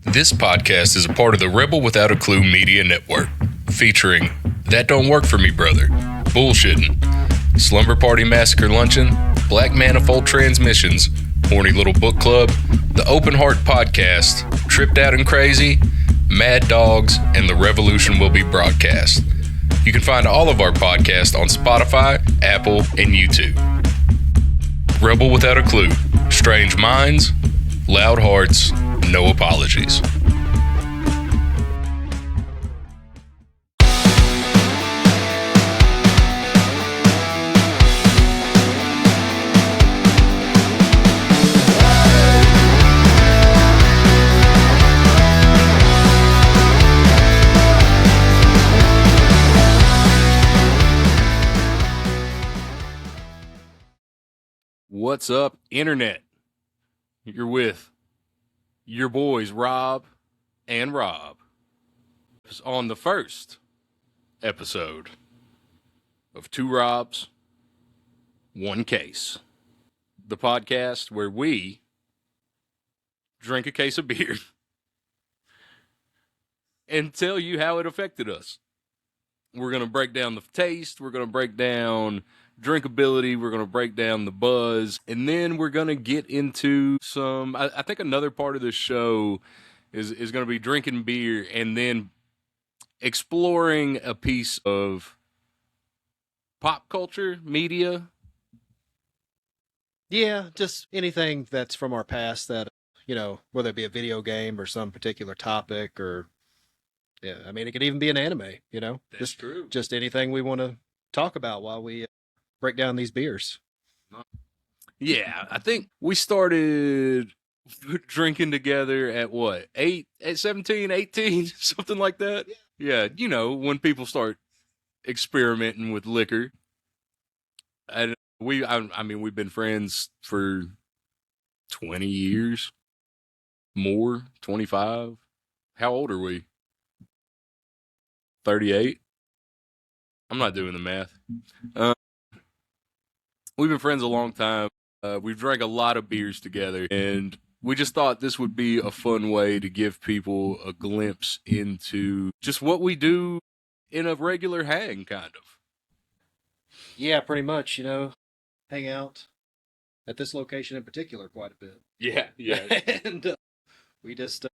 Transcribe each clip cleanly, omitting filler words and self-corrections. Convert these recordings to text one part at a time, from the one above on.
This podcast is a part of the Rebel Without a Clue Media Network, featuring That Don't Work For Me Brother, Bullshitting, Slumber Party Massacre Luncheon, Black Manifold Transmissions, Horny Little Book Club, The Open Heart Podcast, Tripped Out and Crazy, Mad Dogs, and The Revolution Will Be Broadcast. You can find all of our podcasts on Spotify, Apple, and YouTube. Rebel Without a Clue, Strange Minds, Loud Hearts, no apologies. What's up, Internet? You're with your boys, Rob and Rob, on the first episode of Two Robs, One Case, the podcast where we drink a case of beer and tell you how it affected us. We're going to break down the taste, we're going to break down drinkability, we're going to break down the buzz, and then we're going to get into some, I think another part of this show is going to be drinking beer and then exploring a piece of pop culture, media. Yeah, just anything that's from our past that, whether it be a video game or some particular topic or, yeah, I mean, it could even be an anime, That's true. Just anything we want to talk about while we break down these beers. Yeah, I think we started drinking together at what, 17, 18, something like that? Yeah, when people start experimenting with liquor. And I mean, we've been friends for 20 years, more, 25. How old are we? 38? I'm not doing the math. We've been friends a long time. We've drank a lot of beers together, and we just thought this would be a fun way to give people a glimpse into just what we do in a regular hang, kind of. Yeah, pretty much, hang out at this location in particular quite a bit. Yeah. And we just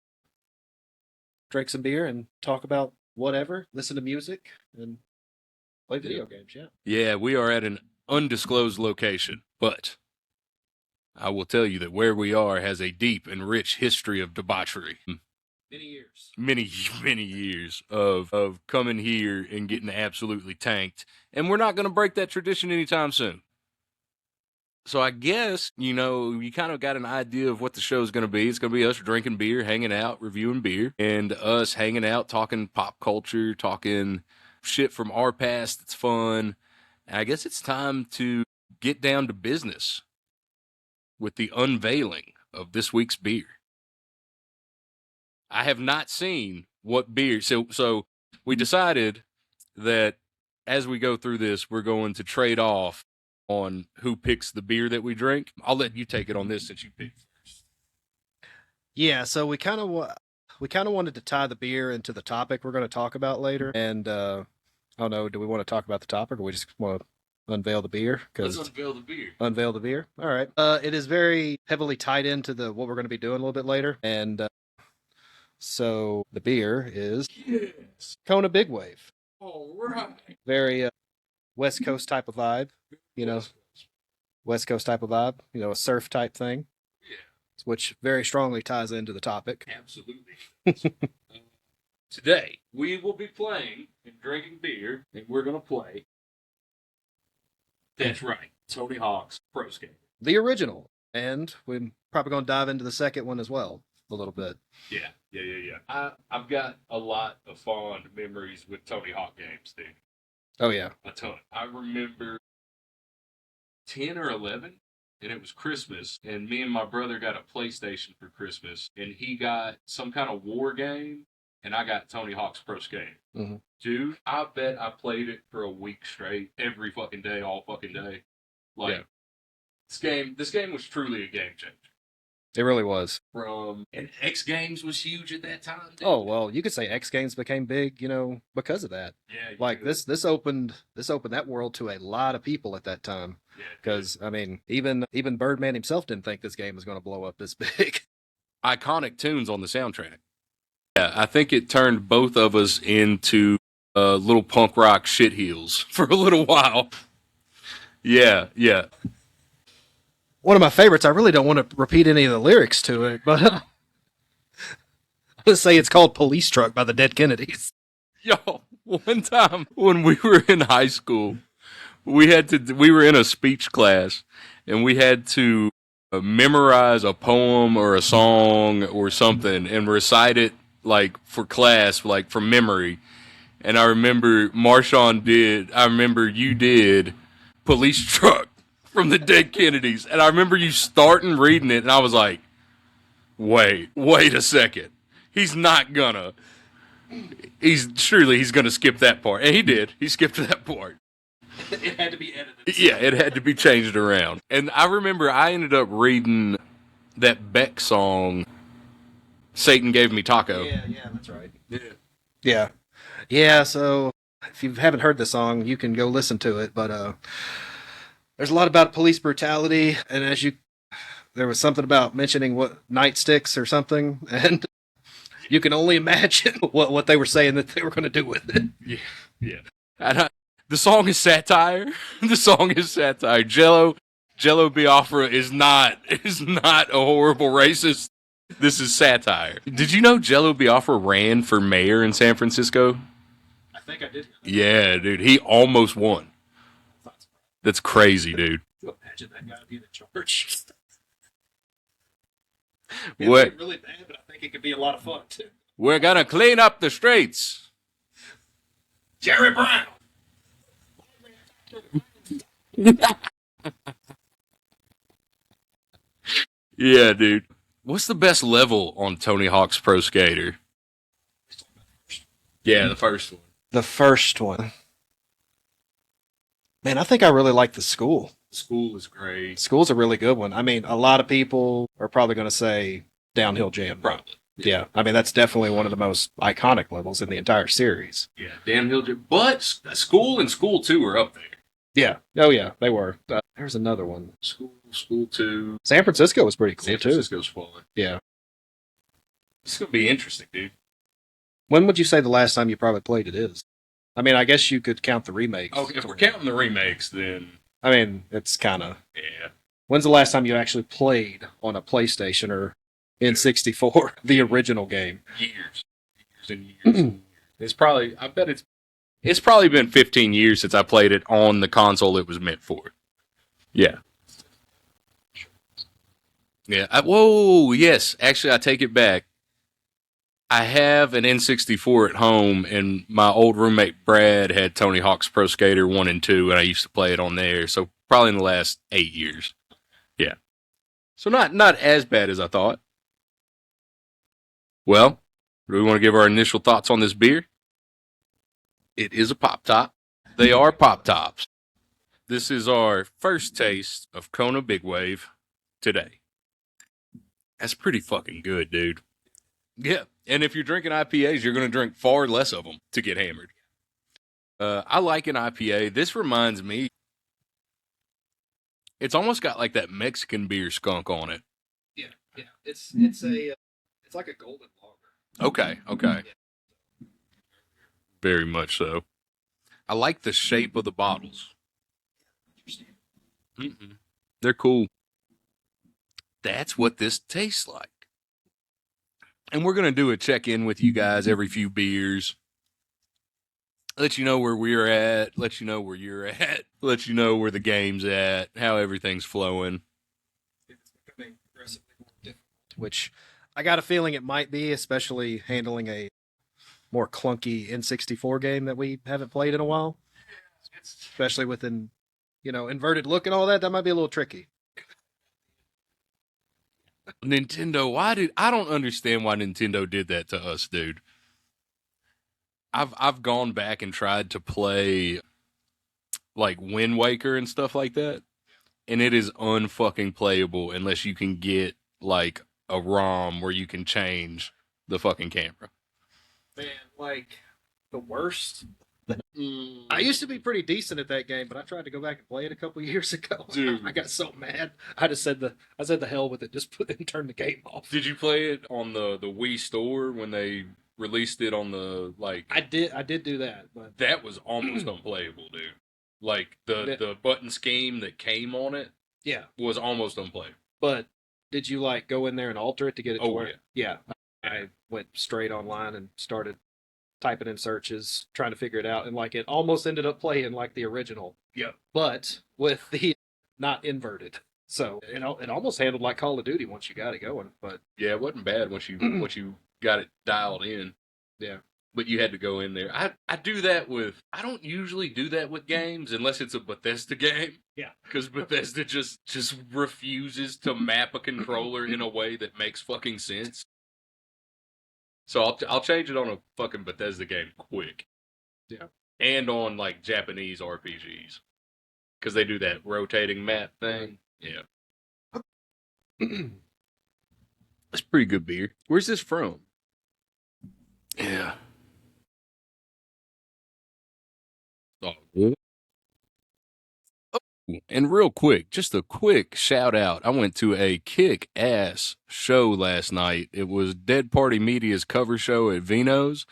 drink some beer and talk about whatever, listen to music, and play video games, yeah. Yeah, we are at an undisclosed location, but I will tell you that where we are has a deep and rich history of debauchery. Many years of coming here and getting absolutely tanked. And we're not going to break that tradition anytime soon. So I guess, you kind of got an idea of what the show's going to be. It's going to be us drinking beer, hanging out, reviewing beer, and us hanging out, talking pop culture, talking shit from our past. It's fun. And I guess it's time to get down to business with the unveiling of this week's beer. I have not seen what beer. So we decided that as we go through this, we're going to trade off on who picks the beer that we drink. I'll let you take it on this since you picked first. Yeah, so we kind of wanted to tie the beer into the topic we're going to talk about later. And I don't know, do we want to talk about the topic or we just want to unveil the beer? Let's unveil the beer. Unveil the beer? All right. It is very heavily tied into what we're going to be doing a little bit later. And so the beer is Kona Big Wave. All right. Very West Coast type of vibe, West Coast type of vibe, a surf type thing. Yeah. Which very strongly ties into the topic. Absolutely. Today, we will be playing and drinking beer, and we're going to play. That's right. Tony Hawk's Pro Skater. The original. And we're probably going to dive into the second one as well a little bit. Yeah. I've got a lot of fond memories with Tony Hawk games, dude. Oh, yeah. A ton. I remember 10 or 11, and it was Christmas, and me and my brother got a PlayStation for Christmas, and he got some kind of war game, and I got Tony Hawk's Pro Skater. Mm-hmm. Dude, I bet I played it for a week straight, every fucking day, all fucking day. This game was truly a game changer. It really was. And X Games was huge at that time. Dude. Oh well, you could say X Games became big, because of that. Yeah, Like this opened that world to a lot of people at that time. Yeah, because I mean, even Birdman himself didn't think this game was going to blow up this big. Iconic tunes on the soundtrack. Yeah, I think it turned both of us into little punk rock shit-heels for a little while. Yeah, yeah. One of my favorites. I really don't want to repeat any of the lyrics to it, but let's say it's called "Police Truck" by the Dead Kennedys. Yo, one time when we were in high school, we were in a speech class and we had to memorize a poem or a song or something and recite it like for class, like from memory. And I remember I remember you did Police Truck from the Dead Kennedys. And I remember you starting reading it and I was like, wait a second. He's gonna skip that part. And he did. He skipped that part. It had to be edited. Yeah, it had to be changed around. And I remember I ended up reading that Beck song, Satan Gave Me Taco. Yeah, that's right. Yeah. So if you haven't heard the song, you can go listen to it. But there's a lot about police brutality, and there was something about mentioning what nightsticks or something, and you can only imagine what they were saying that they were going to do with it. Yeah. And the song is satire. The song is satire. Jello Biafra is not a horrible racist. This is satire. Did you know Jello Biafra ran for mayor in San Francisco? I think I did. Yeah, dude. He almost won. That's crazy, dude. Imagine that guy being in charge. What? It's really bad, but I think it could be a lot of fun too. We're gonna clean up the streets. Jerry Brown. Yeah, dude. What's the best level on Tony Hawk's Pro Skater? Yeah, the first one. The first one. Man, I think I really like the school. School is great. School's a really good one. I mean, a lot of people are probably going to say Downhill Jam. Probably. Yeah. I mean, that's definitely one of the most iconic levels in the entire series. Yeah, Downhill Jam. But School and School 2 are up there. Yeah. Oh, yeah, they were. There's another one. School 2. San Francisco was pretty cool, San too. Francisco's fun. Yeah. This is going to be interesting, dude. When would you say the last time you probably played it is? I mean, I guess you could count the remakes. Oh, if we're counting the remakes, then... I mean, it's kind of... Yeah. When's the last time you actually played on a PlayStation or N64, the original game? Years and years and years. It's probably... I bet it's probably been 15 years since I played it on the console it was meant for. Yeah. Yeah. Whoa, yes. Actually, I take it back. I have an N64 at home, and my old roommate Brad had Tony Hawk's Pro Skater 1 and 2, and I used to play it on there, so probably in the last 8 years. Yeah. So not as bad as I thought. Well, do we want to give our initial thoughts on this beer? It is a Pop Top. They are Pop Tops. This is our first taste of Kona Big Wave today. That's pretty fucking good, dude. Yeah, and if you're drinking IPAs, you're going to drink far less of them to get hammered. I like an IPA. This reminds me, it's almost got like that Mexican beer skunk on it. Yeah. It's like a golden lager. Okay. Very much so. I like the shape of the bottles. They're cool. That's what this tastes like. And we're going to do a check-in with you guys every few beers. Let you know where we're at. Let you know where you're at. Let you know where the game's at. How everything's flowing. It's becoming progressively more difficult. Which I got a feeling it might be, especially handling a more clunky N64 game that we haven't played in a while. Especially with inverted look and all that. That might be a little tricky. Nintendo, I don't understand why Nintendo did that to us, dude. I've gone back and tried to play like Wind Waker and stuff like that, and it is unfucking playable unless you can get like a ROM where you can change the fucking camera. Man, like the worst. I used to be pretty decent at that game, but I tried to go back and play it a couple years ago. Dude. I got so mad. I said the hell with it. Just put it and turn the game off. Did you play it on the Wii store when they released it on the like? I did do that, but That was almost unplayable, dude. Like the button scheme that came on it yeah. was almost unplayable. But did you like go in there and alter it to get it to Oh, work? Yeah. I went straight online and started typing in searches, trying to figure it out, and like it almost ended up playing like the original. Yep. But with the not inverted. So it almost handled like Call of Duty once you got it going. But Yeah, it wasn't bad once you got it dialed in. yeah. But you had to go in there. I do that with. I don't usually do that with games unless it's a Bethesda game. Yeah. Because Bethesda just refuses to map a controller in a way that makes fucking sense. So I'll change it on a fucking Bethesda game quick. Yeah. And on like Japanese RPGs. Because they do that rotating map thing. Yeah. That's pretty good beer. Where's this from? Yeah. Oh, and real quick, just a quick shout out. I went to a kick ass show last night. It was Dead Party Media's cover show at Vino's.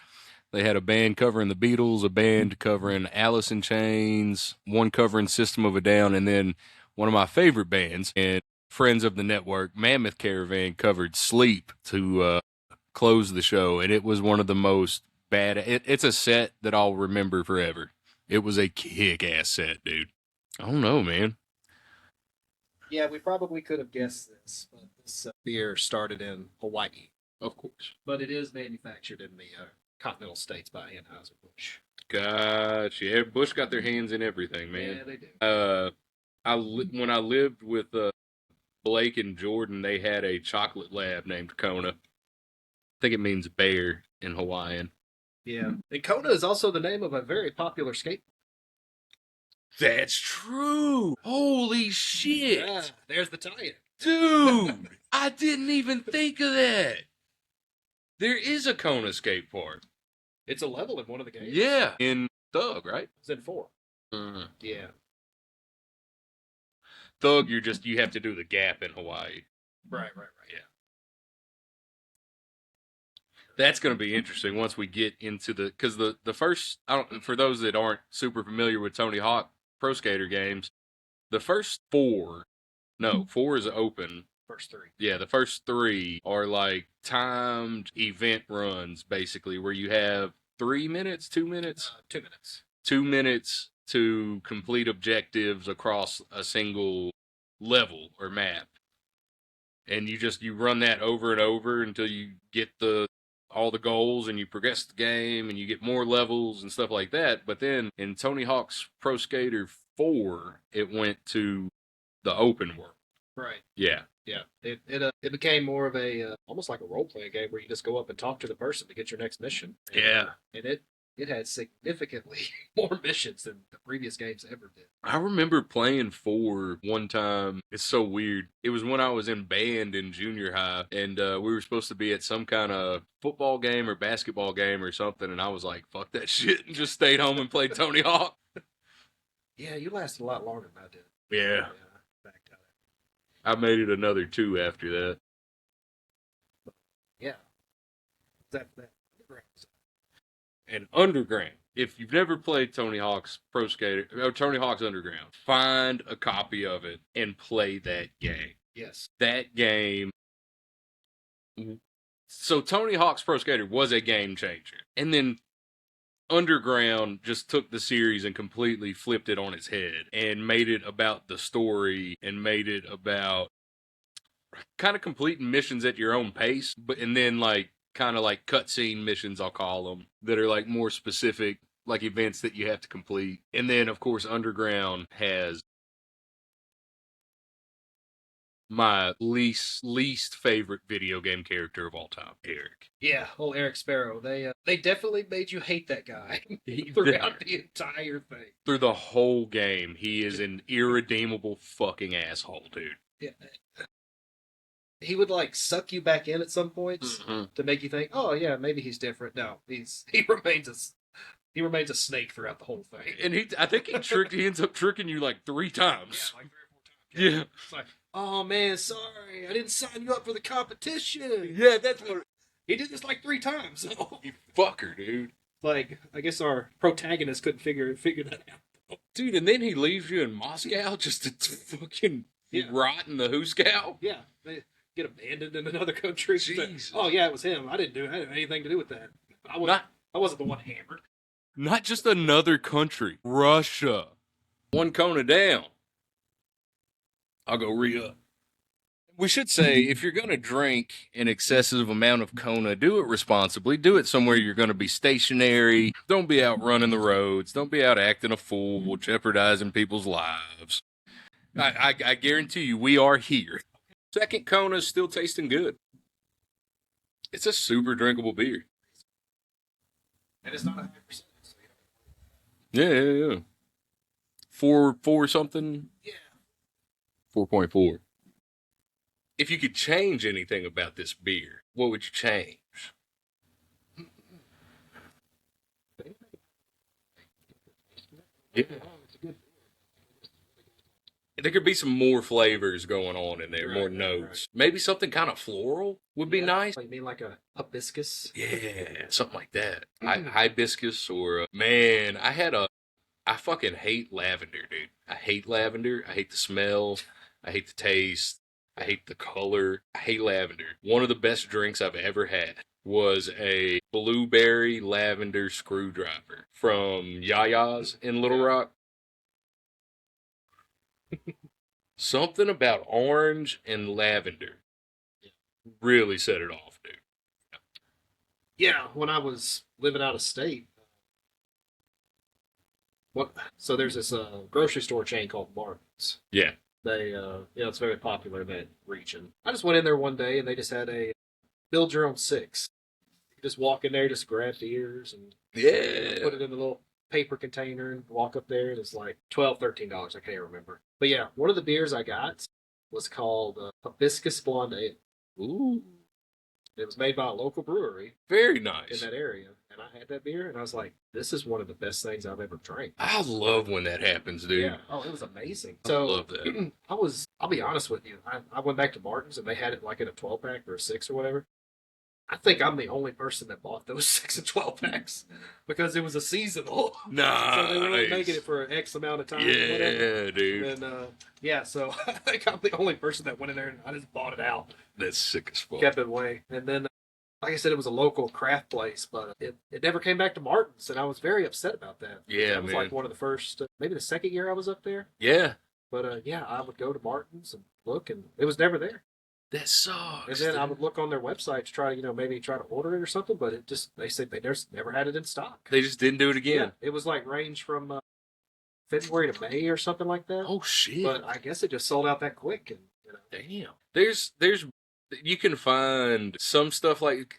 They had a band covering the Beatles, a band covering Alice in Chains, one covering System of a Down, and then one of my favorite bands and friends of the network, Mammoth Caravan, covered Sleep to close the show. And it was one of the most bad. It's a set that I'll remember forever. It was a kick-ass set, dude. I don't know, man. Yeah, we probably could have guessed this, but this beer started in Hawaii. Of course. But it is manufactured in the continental states by Anheuser-Busch. Gotcha. Yeah, Bush got their hands in everything, man. Yeah, they do. When I lived with Blake and Jordan, they had a chocolate lab named Kona. I think it means bear in Hawaiian. Yeah. And Kona is also the name of a very popular skate. That's true. Holy shit. Yeah, there's the tie-in. Dude, I didn't even think of that. There is a Kona skate park. It's a level in one of the games. Yeah. In Thug, right? It's in 4. Mm-hmm. Yeah. Thug, you have to do the gap in Hawaii. Right. Yeah. That's going to be interesting once we get into because the first, for those that aren't super familiar with Tony Hawk Pro Skater games, the first 4 is open. First 3. Yeah, the first 3 are like timed event runs, basically, where you have 3 minutes, 2 minutes? 2 minutes. 2 minutes to complete objectives across a single level or map. And you run that over and over until you get all the goals and you progress the game and you get more levels and stuff like that. But then in Tony Hawk's Pro Skater 4, it went to the open world. Right. Yeah. Yeah. It became more of a almost like a role playing game where you just go up and talk to the person to get your next mission. Yeah. And it had significantly more missions than the previous games ever did. I remember playing 4 one time. It's so weird. It was when I was in band in junior high, and we were supposed to be at some kind of football game or basketball game or something, and I was like, fuck that shit, and just stayed home and played Tony Hawk. Yeah, you lasted a lot longer than I did. Yeah. I made it another 2 after that. Yeah. That And Underground. If you've never played Tony Hawk's Pro Skater or Tony Hawk's Underground, find a copy of it and play that game. Yes. That game. So Tony Hawk's Pro Skater was a game changer. And then Underground just took the series and completely flipped it on its head and made it about the story and made it about kind of completing missions at your own pace, and then like kind of like cutscene missions, I'll call them, that are like more specific, like events that you have to complete. And then of course Underground has my least favorite video game character of all time, Eric. Yeah, old Eric Sparrow. They definitely made you hate that guy throughout the entire thing. Through the whole game, he is an irredeemable fucking asshole, dude. Yeah. he would like suck you back in at some points to make you think, oh yeah, maybe he's different. No, he remains a snake throughout the whole thing. And I think he ends up tricking you like 3 times. Yeah, like 3 or 4 times. Yeah. It's like, oh man, sorry, I didn't sign you up for the competition. Yeah, that's what. He did this like 3 times. So. You fucker, dude. Like, I guess our protagonist couldn't figure that out. Dude, and then he leaves you in Moscow just to fucking rot in the hoosegow? Yeah, they get abandoned in another country. Jesus. Oh yeah, it was him. I didn't have anything to do with that. I wasn't the one hammered. Not just another country. Russia. One Kona down. I'll go re-up. We should say, if you're going to drink an excessive amount of Kona, do it responsibly. Do it somewhere you're going to be stationary. Don't be out running the roads. Don't be out acting a fool, jeopardizing people's lives. I guarantee you, we are here. Second Kona is still tasting good. It's a super drinkable beer. And it's not 100%. Yeah. 4 something? Yeah. 4.4. If you could change anything about this beer, what would you change? Yeah. There could be some more flavors going on in there, more notes. Right. Maybe something kind of floral would be nice. You mean like a hibiscus? Yeah, something like that. Hibiscus or, man, I fucking hate lavender, dude. I hate lavender. I hate the smell. I hate the taste. I hate the color. I hate lavender. One of the best drinks I've ever had was a blueberry lavender screwdriver from Yaya's in Little Rock. Something about orange and lavender really set it off, dude. Yeah, when I was living out of state. So there's this grocery store chain called Martin's. Yeah. They, it's very popular in that region. I just went in there one day and they just had a build your own six. You just walk in there, just grab beers and put it in a little paper container and walk up there. And it's like $12, $13. I can't remember. But yeah, one of the beers I got was called Hibiscus Blonde Ale. Ooh. It was made by a local brewery. Very nice. In that area. And I had that beer and I was like, this is one of the best things I've ever drank. I love when that happens, dude. Yeah. Oh, it was amazing. So, I love that. I'll be honest with you. I went back to Martin's and they had it like in a 12-pack or a 6 or whatever. I think I'm the only person that bought those 6 and 12 packs because it was a seasonal. Nice. So they were only making it for X amount of time. Yeah, dude. And so I think I'm the only person that went in there and I just bought it out. That's sick as fuck. Kept it away. And then, like I said, it was a local craft place, but it never came back to Martin's, and I was very upset about that. Yeah, it was like one of the first, maybe the second year I was up there. Yeah. But I would go to Martin's and look, and it was never there. That sucks. And then I would look on their website to try to, maybe try to order it or something, but they said they never had it in stock. They just didn't do it again. Yeah, it was like range from February to May or something like that. Oh shit! But I guess it just sold out that quick. And damn, there's you can find some stuff like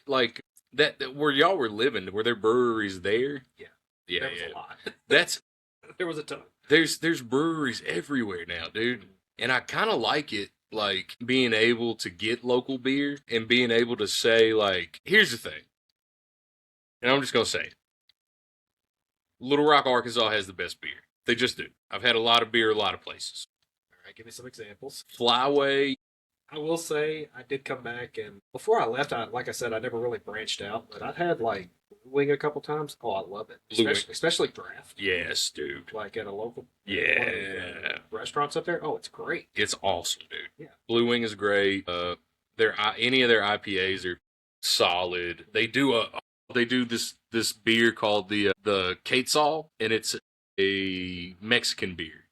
that where y'all were living. Were there breweries there? Yeah, there was a lot. There was a ton. There's breweries everywhere now, dude, and I kind of like it. Like being able to get local beer and being able to say, like, here's the thing. And I'm just going to say it. Little Rock, Arkansas has the best beer. They just do. I've had a lot of beer a lot of places. All right, give me some examples. Flyway. I will say I did come back, and before I left, like I said, I never really branched out, but I've had like Wing a couple times. Oh, I love it. Especially draft. Yes, dude. Like at a local restaurants up there. Oh, it's great. It's awesome, dude. Yeah. Blue Wing is great. Any of their IPAs are solid. They do this beer called the Quetzal, and it's a Mexican beer.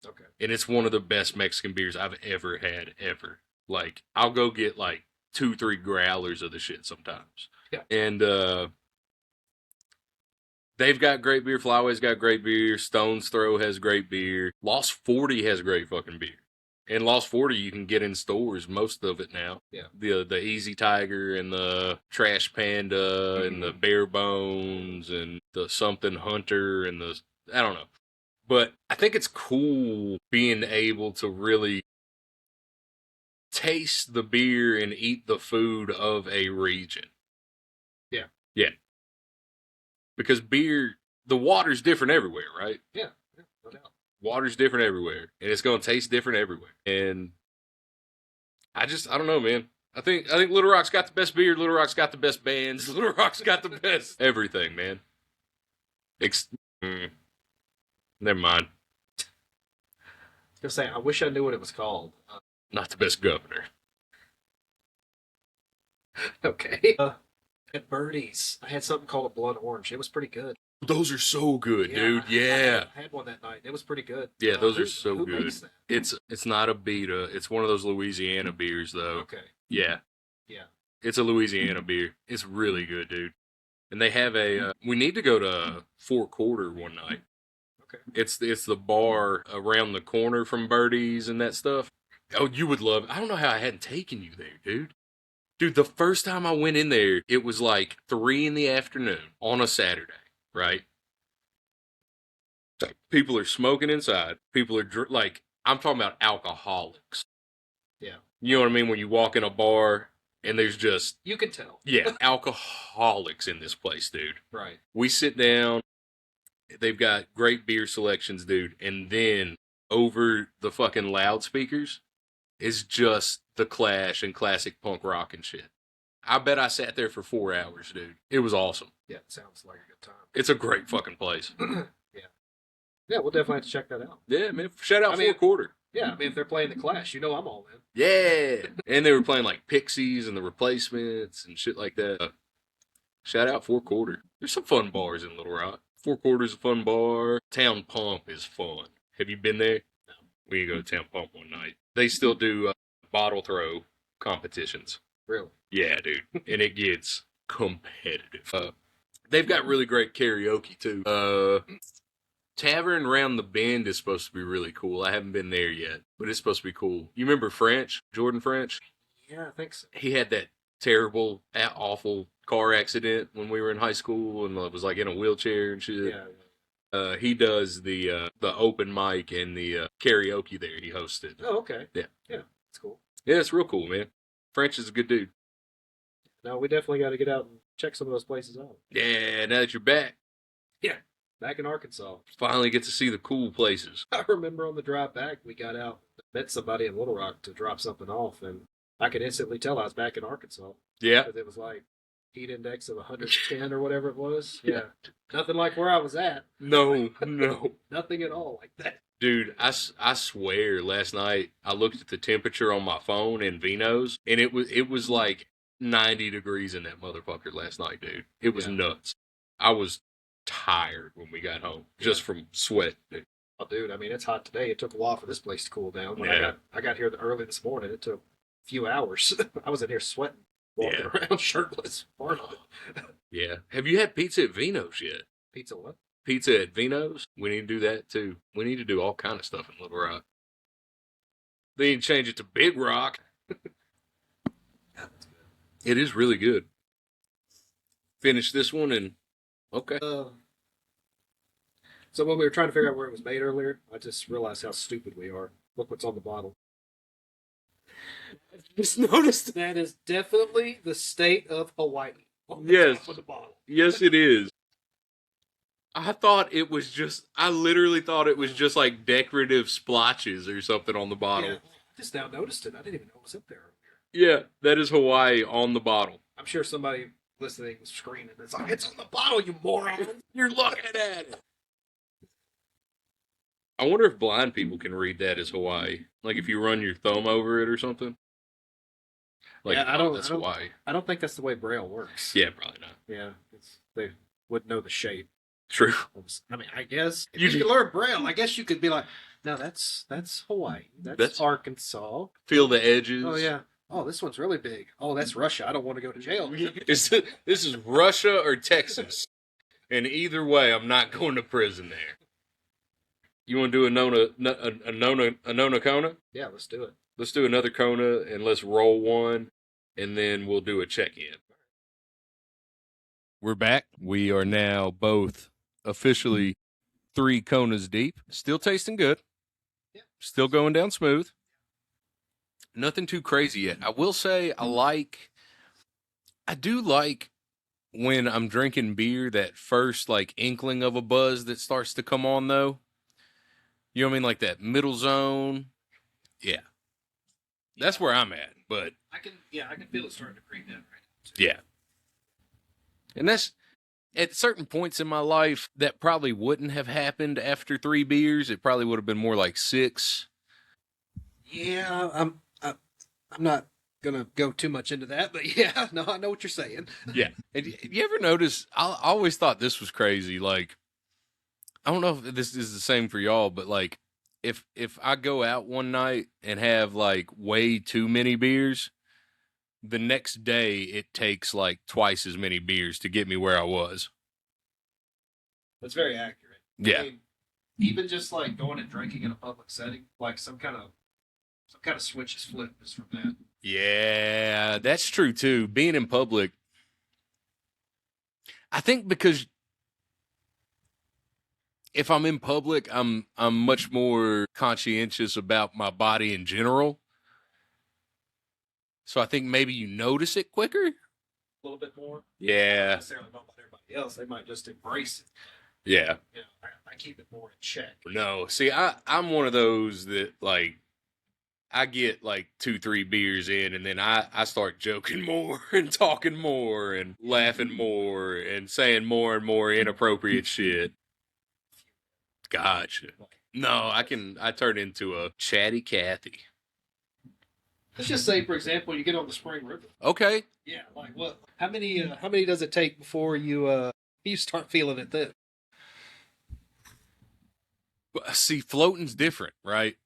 Okay. And it's one of the best Mexican beers I've ever had, ever. Like, I'll go get like 2-3 growlers of the shit sometimes. Yeah. And they've got great beer. Flyway's got great beer. Stone's Throw has great beer. Lost 40 has great fucking beer. And Lost 40 you can get in stores, most of it now. Yeah. The Easy Tiger and the Trash Panda and the Bare Bones and the Something Hunter and I don't know. But I think it's cool being able to really taste the beer and eat the food of a region. Yeah. Yeah. Because beer, the water's different everywhere, right? Yeah, no doubt. Water's different everywhere, and it's going to taste different everywhere. And I don't know, man. I think Little Rock's got the best beer. Little Rock's got the best bands. Little Rock's got the best everything, man. Never mind. I was gonna say, I wish I knew what it was called. Not the best governor. Okay. At Birdie's, I had something called a blood orange. It was pretty good. Those are so good, dude. Yeah. I had one that night. It was pretty good. Yeah, those are so who good. Makes that? It's not a beta. It's one of those Louisiana beers, though. Okay. Yeah. Yeah. It's a Louisiana beer. It's really good, dude. And they have a. We need to go to Four Quarter one night. Okay. It's the bar around the corner from Birdie's and that stuff. Oh, you would love it. I don't know how I hadn't taken you there, dude. Dude, the first time I went in there, it was like 3 p.m. on a Saturday, right? People are smoking inside. People are like, I'm talking about alcoholics. Yeah. You know what I mean? When you walk in a bar and there's just, You can tell. yeah, alcoholics in this place, dude. Right. We sit down. They've got great beer selections, dude. And then over the fucking loudspeakers is just the Clash and classic punk rock and shit. I bet I sat there for 4 hours, dude. It was awesome. Yeah, it sounds like a good time. It's a great fucking place. Yeah, we'll definitely have to check that out. Yeah, man. Shout out Four Quarter. Yeah, I mean, if they're playing the Clash, you know I'm all in. Yeah. And they were playing like Pixies and the Replacements and shit like that. Shout out Four Quarter. There's some fun bars in Little Rock. Four Quarter's a fun bar. Town Pump is fun. Have you been there? No. We can go to Town Pump one night. They still do bottle throw competitions. Really? Yeah, dude. And it gets competitive. They've got really great karaoke, too. Tavern Round the Bend is supposed to be really cool. I haven't been there yet, but it's supposed to be cool. You remember French? Jordan French? Yeah, I think so. He had that terrible, awful car accident when we were in high school and was like in a wheelchair and shit. Yeah. He does the open mic and the karaoke there. He hosted. Oh, okay. Yeah. Yeah, it's cool. Yeah, it's real cool, man. French is a good dude. No, we definitely got to get out and check some of those places out. Yeah, now that you're back. Yeah, back in Arkansas. Finally get to see the cool places. I remember on the drive back, we got out, met somebody in Little Rock to drop something off, and I could instantly tell I was back in Arkansas. Yeah. Because it was like heat index of 110 or whatever it was. Yeah. Nothing like where I was at. No. Nothing at all like that. Dude, I swear last night I looked at the temperature on my phone in Vino's and it was like 90 degrees in that motherfucker last night, dude. It was nuts. I was tired when we got home just from sweat, dude. Oh, dude, I mean, it's hot today. It took a while for this place to cool down. When I got here early this morning, it took a few hours. I was in here sweating, walking around shirtless. Yeah. Have you had pizza at Vino's yet? Pizza what? Pizza at Vino's? We need to do that too. We need to do all kind of stuff in Little Rock. They need to change it to Big Rock. It is really good. Finish this one and okay. So when we were trying to figure out where it was made earlier, I just realized how stupid we are. Look what's on the bottle. Just noticed that is definitely the state of Hawaii. Yes. On the bottle. Yes, it is. I literally thought it was just like decorative splotches or something on the bottle. Yeah, I just now noticed it. I didn't even know it was up there. Yeah, that is Hawaii on the bottle. I'm sure somebody listening is screaming. It's like, it's on the bottle, you moron. You're looking at it. I wonder if blind people can read that as Hawaii. Like if you run your thumb over it or something. Like, yeah, that's Hawaii. I don't think that's the way Braille works. Yeah, probably not. Yeah, they wouldn't know the shape. True. I mean, I guess if you could learn Braille, I guess you could be like, no, that's Hawaii. That's Arkansas. Feel the edges. Oh, yeah. Oh, this one's really big. Oh, that's Russia. I don't want to go to jail. This is Russia or Texas. And either way, I'm not going to prison there. You want to do a Nona Kona? Yeah, let's do it. Let's do another Kona and let's roll one, and then we'll do a check-in. We're back. We are now both officially 3 Konas deep. Still tasting good. Yeah. Still going down smooth. Nothing too crazy yet. I will say I do like when I'm drinking beer, that first like inkling of a buzz that starts to come on though. You know what I mean? Like that middle zone. Yeah. That's where I'm at. But I can feel it starting to creep in right now. yeah. And that's at certain points in my life that probably wouldn't have happened after 3 beers. It probably would have been more like 6. Yeah, I'm not gonna go too much into that, but yeah, no, I know what you're saying. Yeah. And you ever notice? I always thought this was crazy. Like, I don't know if this is the same for y'all, but like, if I go out one night and have like way too many beers, the next day it takes like twice as many beers to get me where I was. That's very accurate. Yeah. I mean, even just like going and drinking in a public setting, like some kind of switch is flipped just from that. Yeah, that's true too. Being in public, I think because if I'm in public, I'm much more conscientious about my body in general. So I think maybe you notice it quicker. A little bit more. Not Yeah. necessarily about everybody else. They might just embrace it. Yeah. You know, I keep it more in check. No. See, I'm one of those that like I get like 2-3 beers in and then I start joking more and talking more and laughing more and saying more and more inappropriate shit. Gotcha. No, I turn into a chatty Cathy. Let's just say, for example, you get on the Spring River. Okay. Yeah, like what? How many does it take before you start feeling it then? But see, floating's different, right?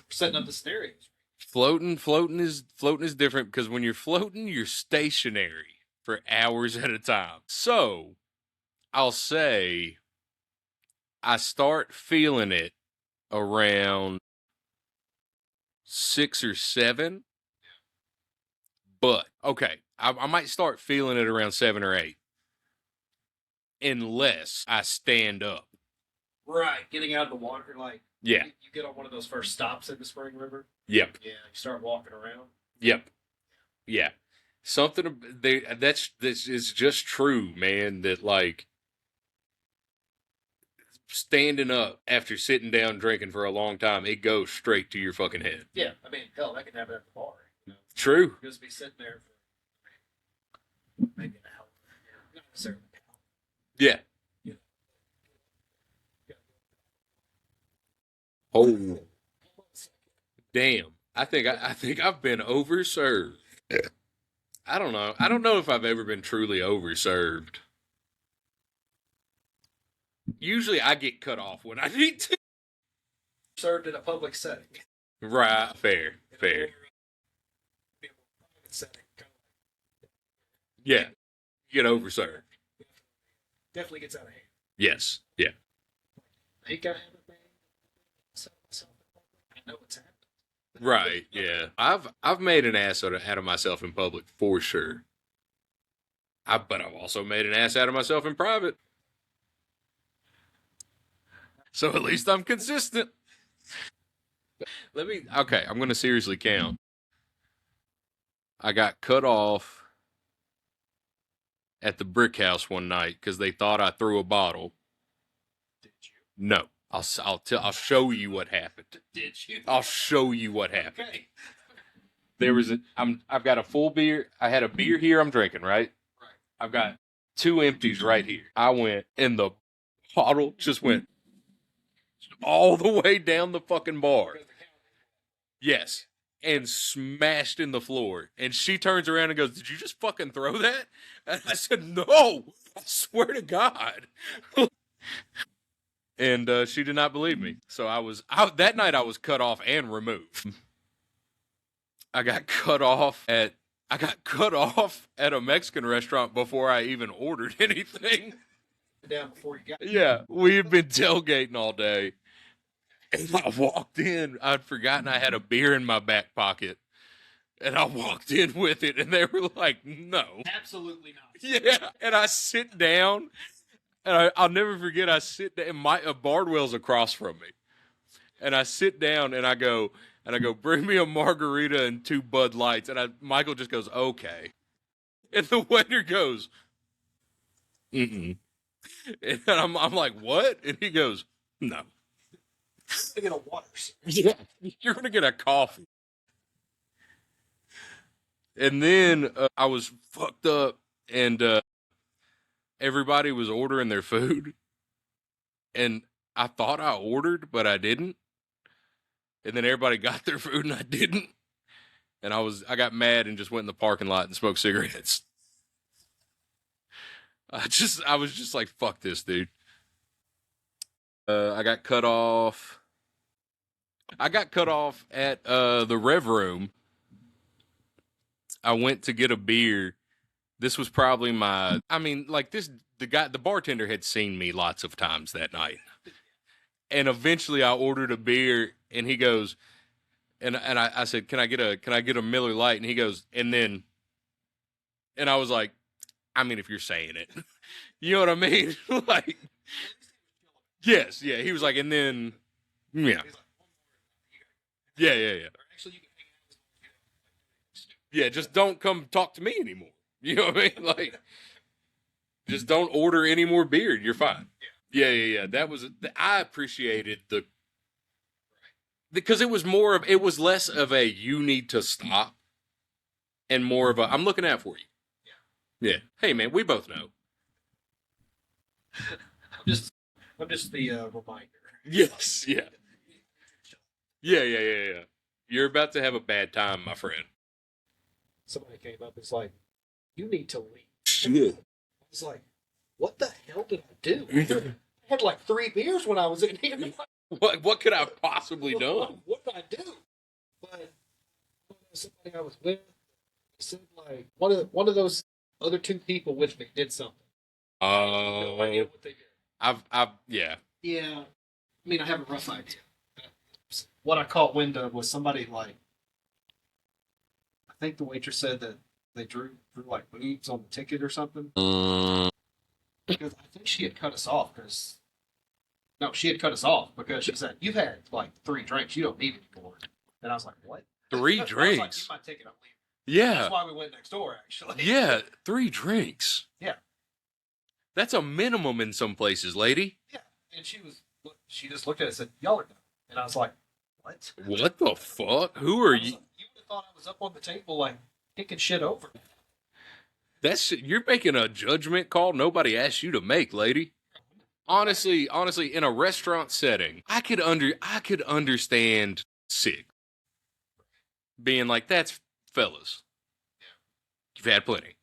Setting up the stereos. Floating is different because when you're floating, you're stationary for hours at a time. So I'll say I start feeling it around 6 or 7. But okay, I might start feeling it around 7 or 8, unless I stand up. Right, getting out of the water, like Yeah. you get on one of those first stops in the Spring River. Yep. Yeah, you start walking around. Yep. Yeah. Something that's this is just true, man. That like standing up after sitting down drinking for a long time, it goes straight to your fucking head. Yeah, I mean, hell, that can happen at the bar. You know? True. You'll just be sitting there for maybe an hour. You know, not necessarily an hour. Yeah. You know. Oh, damn. I think I've been overserved. I don't know. I don't know if I've ever been truly overserved. Usually I get cut off when I need to. Served in a public setting. Right. Fair. Fair. Setting. Yeah. You get overserved. Definitely gets out of hand. Yes. Yeah. They gotta have a bang. I know what's happening. Right. Yeah. I've made an ass out of myself in public for sure. But I've also made an ass out of myself in private. So at least I'm consistent. Okay, I'm going to seriously count. I got cut off at the brick house one night because they thought I threw a bottle. Did you? No. I'll show you what happened. Did you? I'll show you what happened. Okay. There was I've got a full beer. I had a beer here I'm drinking, right? Right. I've got 2 empties right here. I went and the bottle just went all the way down the fucking bar. Yes. And smashed in the floor. And she turns around and goes, "Did you just fucking throw that?" And I said, "No, I swear to God." And she did not believe me. So that night I was cut off and removed. I got cut off at a Mexican restaurant before I even ordered anything. Down before you got. Yeah, we had been tailgating all day. And I walked in. I'd forgotten I had a beer in my back pocket. And I walked in with it, and they were like, "No." Absolutely not. Yeah. And I sit down, and I'll never forget, I sit down, and Bardwell's across from me. And I sit down, and I go, And I go, bring me a margarita and 2 Bud Lights. And Michael just goes, okay. And the waiter goes, mm-mm. And I'm like, what? And he goes, no. To get a waters. Yeah. You're going to get a coffee. And then I was fucked up, and everybody was ordering their food. And I thought I ordered, but I didn't. And then everybody got their food, and I didn't. And I got mad and just went in the parking lot and smoked cigarettes. I was just like, fuck this, dude. I got cut off. I got cut off at the Rev Room. I went to get a beer. This was probably the bartender had seen me lots of times that night. And eventually I ordered a beer, and he goes, and I said, can I get a Miller Lite? And he goes, and I was like, I mean, if you're saying it, you know what I mean? Like, yes, yeah. He was like, and then, yeah. Yeah. Yeah, just don't come talk to me anymore. You know what I mean? Like, just don't order any more beer. You're fine. Yeah. I appreciated because it was less of a you need to stop and more of a I'm looking out for you. Yeah. Hey man, we both know. I'm just the reminder. Yes. Yeah. Yeah. You're about to have a bad time, my friend. Somebody came up. It's like, you need to leave. Shit. I was like, what the hell did I do? I had like 3 beers when I was in here. What could I have possibly done? What did I do? But somebody I was with said like one of those other 2 people with me did something. No idea what they did. Yeah. Yeah. I mean, I have a rough idea. What I caught wind of was somebody like, I think the waitress said that they drew like boobs on the ticket or something. Because I think she had cut us off she had cut us off because she said, you've had like 3 drinks. You don't need any more. And I was like, what? 3 I was drinks? like, get my ticket, I'm leaving. Yeah. That's why we went next door, actually. Yeah, 3 drinks. Yeah. That's a minimum in some places, lady. Yeah. And she just looked at it and said, y'all are done. And I was like, what? What the fuck? Who are you? Like, you would have thought I was up on the table, like, kicking shit over. You're making a judgment call nobody asked you to make, lady. Honestly, in a restaurant setting, I could understand 6 being like, that's fellas. You've had plenty.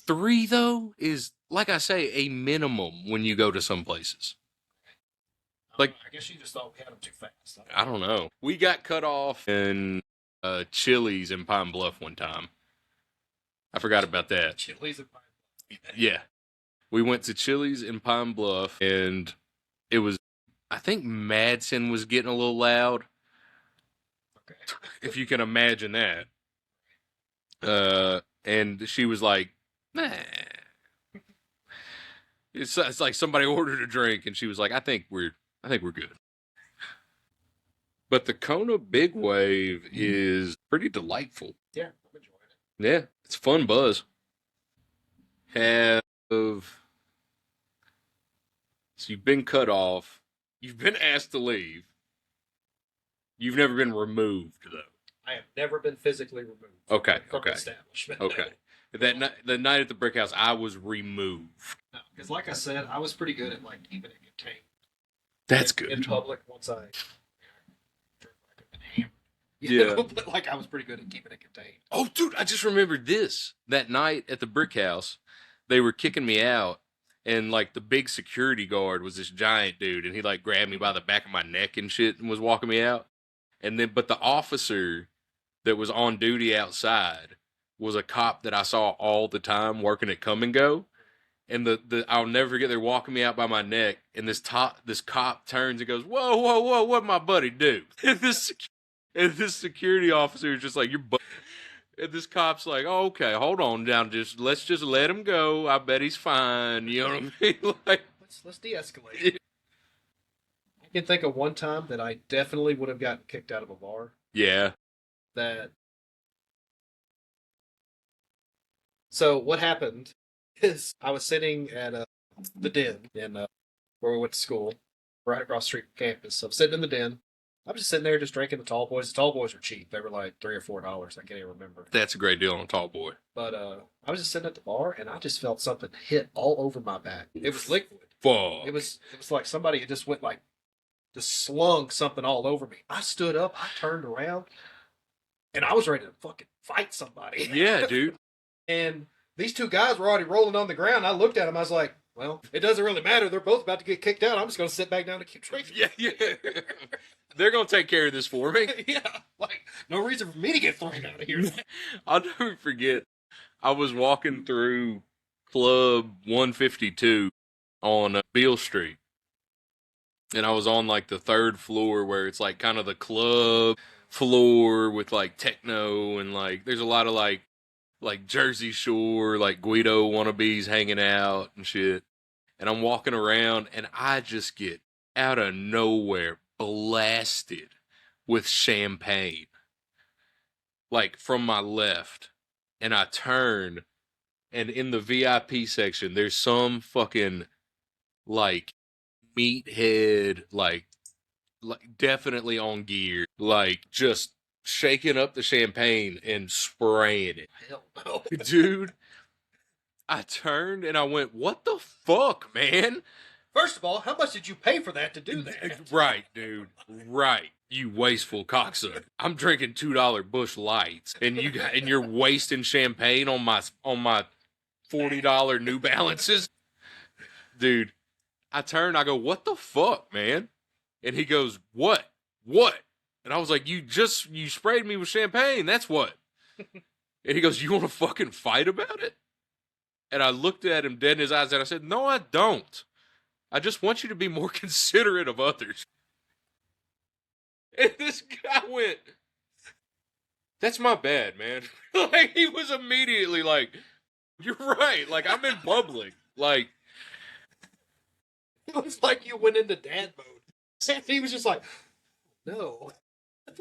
3 though is, like I say, a minimum when you go to some places. Like, I guess you just thought we had them too fast. I don't know. We got cut off in Chili's in Pine Bluff one time. I forgot about that. Chili's in Pine Bluff. Yeah. We went to Chili's in Pine Bluff, and it was, I think Madsen was getting a little loud. Okay. If you can imagine that. And she was like, nah. It's like somebody ordered a drink, and she was like, I think we're good. But the Kona Big Wave is pretty delightful. Yeah, I'm enjoying it. Yeah, it's a fun buzz. So you've been cut off. You've been asked to leave. You've never been removed, though. I have never been physically removed. Okay. From the establishment. Okay. The night at the Brick House, I was removed. No, because like I said, I was pretty good at like keeping it contained. That's good. In public, once I could have been hammered. Yeah. But like I was pretty good at keeping it contained. Oh, dude, I just remembered this. That night at the Brick House, they were kicking me out, and like the big security guard was this giant dude, and he like grabbed me by the back of my neck and shit and was walking me out. And then, but the officer that was on duty outside was a cop that I saw all the time working at Come and Go. And I'll never forget, they're walking me out by my neck, and this cop turns and goes, whoa, what'd my buddy do? And this security officer is just like, and this cop's like, oh, okay, hold on down, let's just let him go. I bet he's fine. You know what I mean? Like, let's de-escalate. can think of one time that I definitely would have gotten kicked out of a bar. Yeah. That So what happened is I was sitting at the den in where we went to school, right across the street from campus. So I'm sitting in the den. I'm just sitting there just drinking the tall boys. The tall boys were cheap. They were like $3 or $4. I can't even remember. That's a great deal on a tall boy. But I was just sitting at the bar and I just felt something hit all over my back. It was liquid. Fuck. It was like somebody had just went like just slung something all over me. I stood up, I turned around, and I was ready to fucking fight somebody. Yeah, dude. And these two guys were already rolling on the ground. I looked at them. I was like, well, it doesn't really matter. They're both about to get kicked out. I'm just going to sit back down and keep drinking. Yeah. They're going to take care of this for me. Yeah. Like, no reason for me to get thrown out of here. I'll never forget. I was walking through Club 152 on Beale Street. And I was on like the third floor where it's like kind of the club floor with like techno and like there's a lot of like Jersey Shore, like Guido wannabes hanging out and shit. And I'm walking around and I just get out of nowhere blasted with champagne. Like from my left. And I turn and in the VIP section, there's some fucking like meathead, like definitely on gear, like just shaking up the champagne and spraying it. Hell no. Dude, I turned and I went, what the fuck, man? First of all, how much did you pay for that to do that? Right, dude. Right. You wasteful cocksucker. I'm drinking $2 Busch Lights and you're wasting champagne on my $40 New Balances. Dude, I turned, I go, what the fuck, man? And he goes, what? And I was like, you sprayed me with champagne. That's what. And he goes, you want to fucking fight about it? And I looked at him dead in his eyes and I said, no, I don't. I just want you to be more considerate of others. And this guy went, that's my bad, man. Like, he was immediately like, you're right. Like, I'm in public. Like, It was like you went into dad mode. And he was just like, no.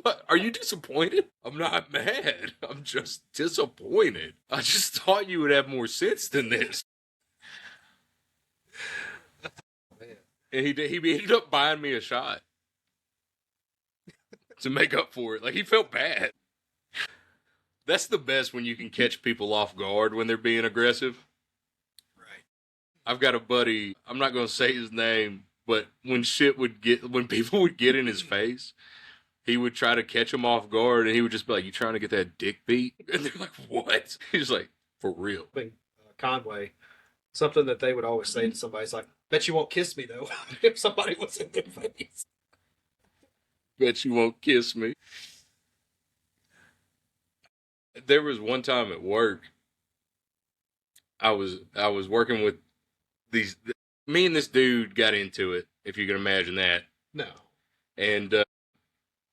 what? Are you disappointed? I'm not mad. I'm just disappointed. I just thought you would have more sense than this. Man. And he ended up buying me a shot to make up for it. Like, he felt bad. That's the best when you can catch people off guard when they're being aggressive. Right. I've got a buddy, I'm not going to say his name, but when people would get in his face, he would try to catch them off guard and he would just be like, you trying to get that dick beat? And they're like, what? He's like, for real. Conway, something that they would always say to somebody is like, bet you won't kiss me though, if somebody was in their face. Bet you won't kiss me. There was one time at work, I was working with me and this dude got into it, if you can imagine that. No. And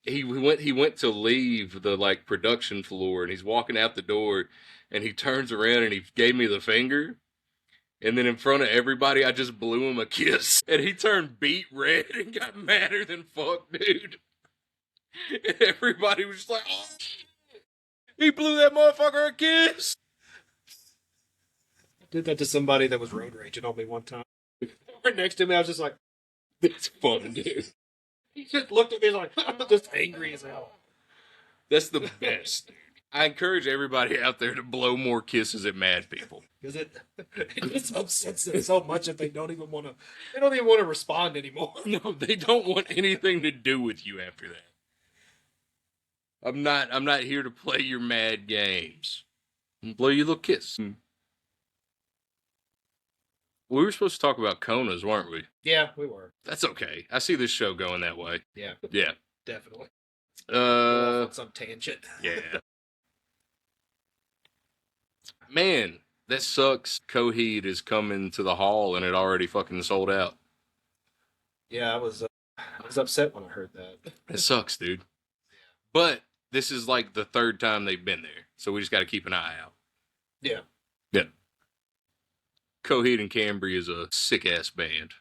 he went to leave the like production floor and he's walking out the door and he turns around and he gave me the finger. And then in front of everybody, I just blew him a kiss. And he turned beet red and got madder than fuck, dude. And everybody was just like, oh, he blew that motherfucker a kiss. I did that to somebody that was road raging on me one time. Right next to me, I was just like, That's fun, dude. he just looked at me like, I'm just angry as hell. That's the best. I encourage everybody out there to blow more kisses at mad people. Because it just upsets them so much that they don't even want to respond anymore. No, they don't want anything to do with you after that. I'm not here to play your mad games. Blow you a little kiss. We were supposed to talk about Konas, weren't we? Yeah, we were. That's okay. I see this show going that way. Yeah, Yeah. definitely. On some tangent. Yeah. Man, that sucks. Coheed is coming to the hall and it already fucking sold out. Yeah, I was upset when I heard that. It sucks, dude. But this is like the third time they've been there, so we just got to keep an eye out. Yeah. Yeah. Coheed and Cambria is a sick ass band.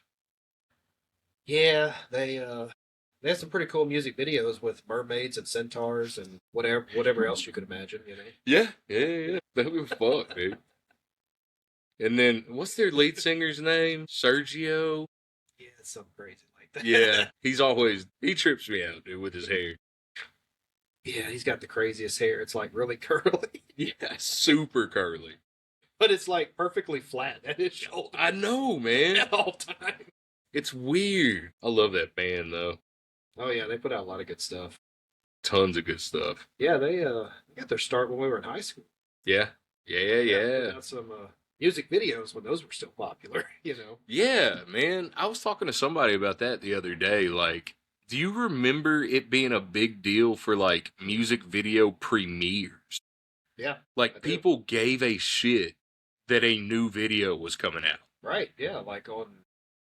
Yeah, they have some pretty cool music videos with mermaids and centaurs and whatever else you could imagine. Yeah, yeah. That was fuck, dude. And then what's their lead singer's name? Sergio. Yeah, it's something crazy like that. Yeah, he trips me out, dude, with his hair. Yeah, he's got the craziest hair. It's like really curly, Yeah, super curly. but it's like perfectly flat at his shoulder I know, man. at all times. It's weird. I love that band though. Oh yeah, they put out a lot of good stuff. Tons of good stuff. Yeah, they got their start when we were in high school. Yeah, yeah, yeah. Put out some music videos when those were still popular. Yeah, man. I was talking to somebody about that the other day. Like, do you remember it being a big deal for like music video premieres? Yeah, I Like, do. people gave a shit that a new video was coming out. Right. Yeah, like on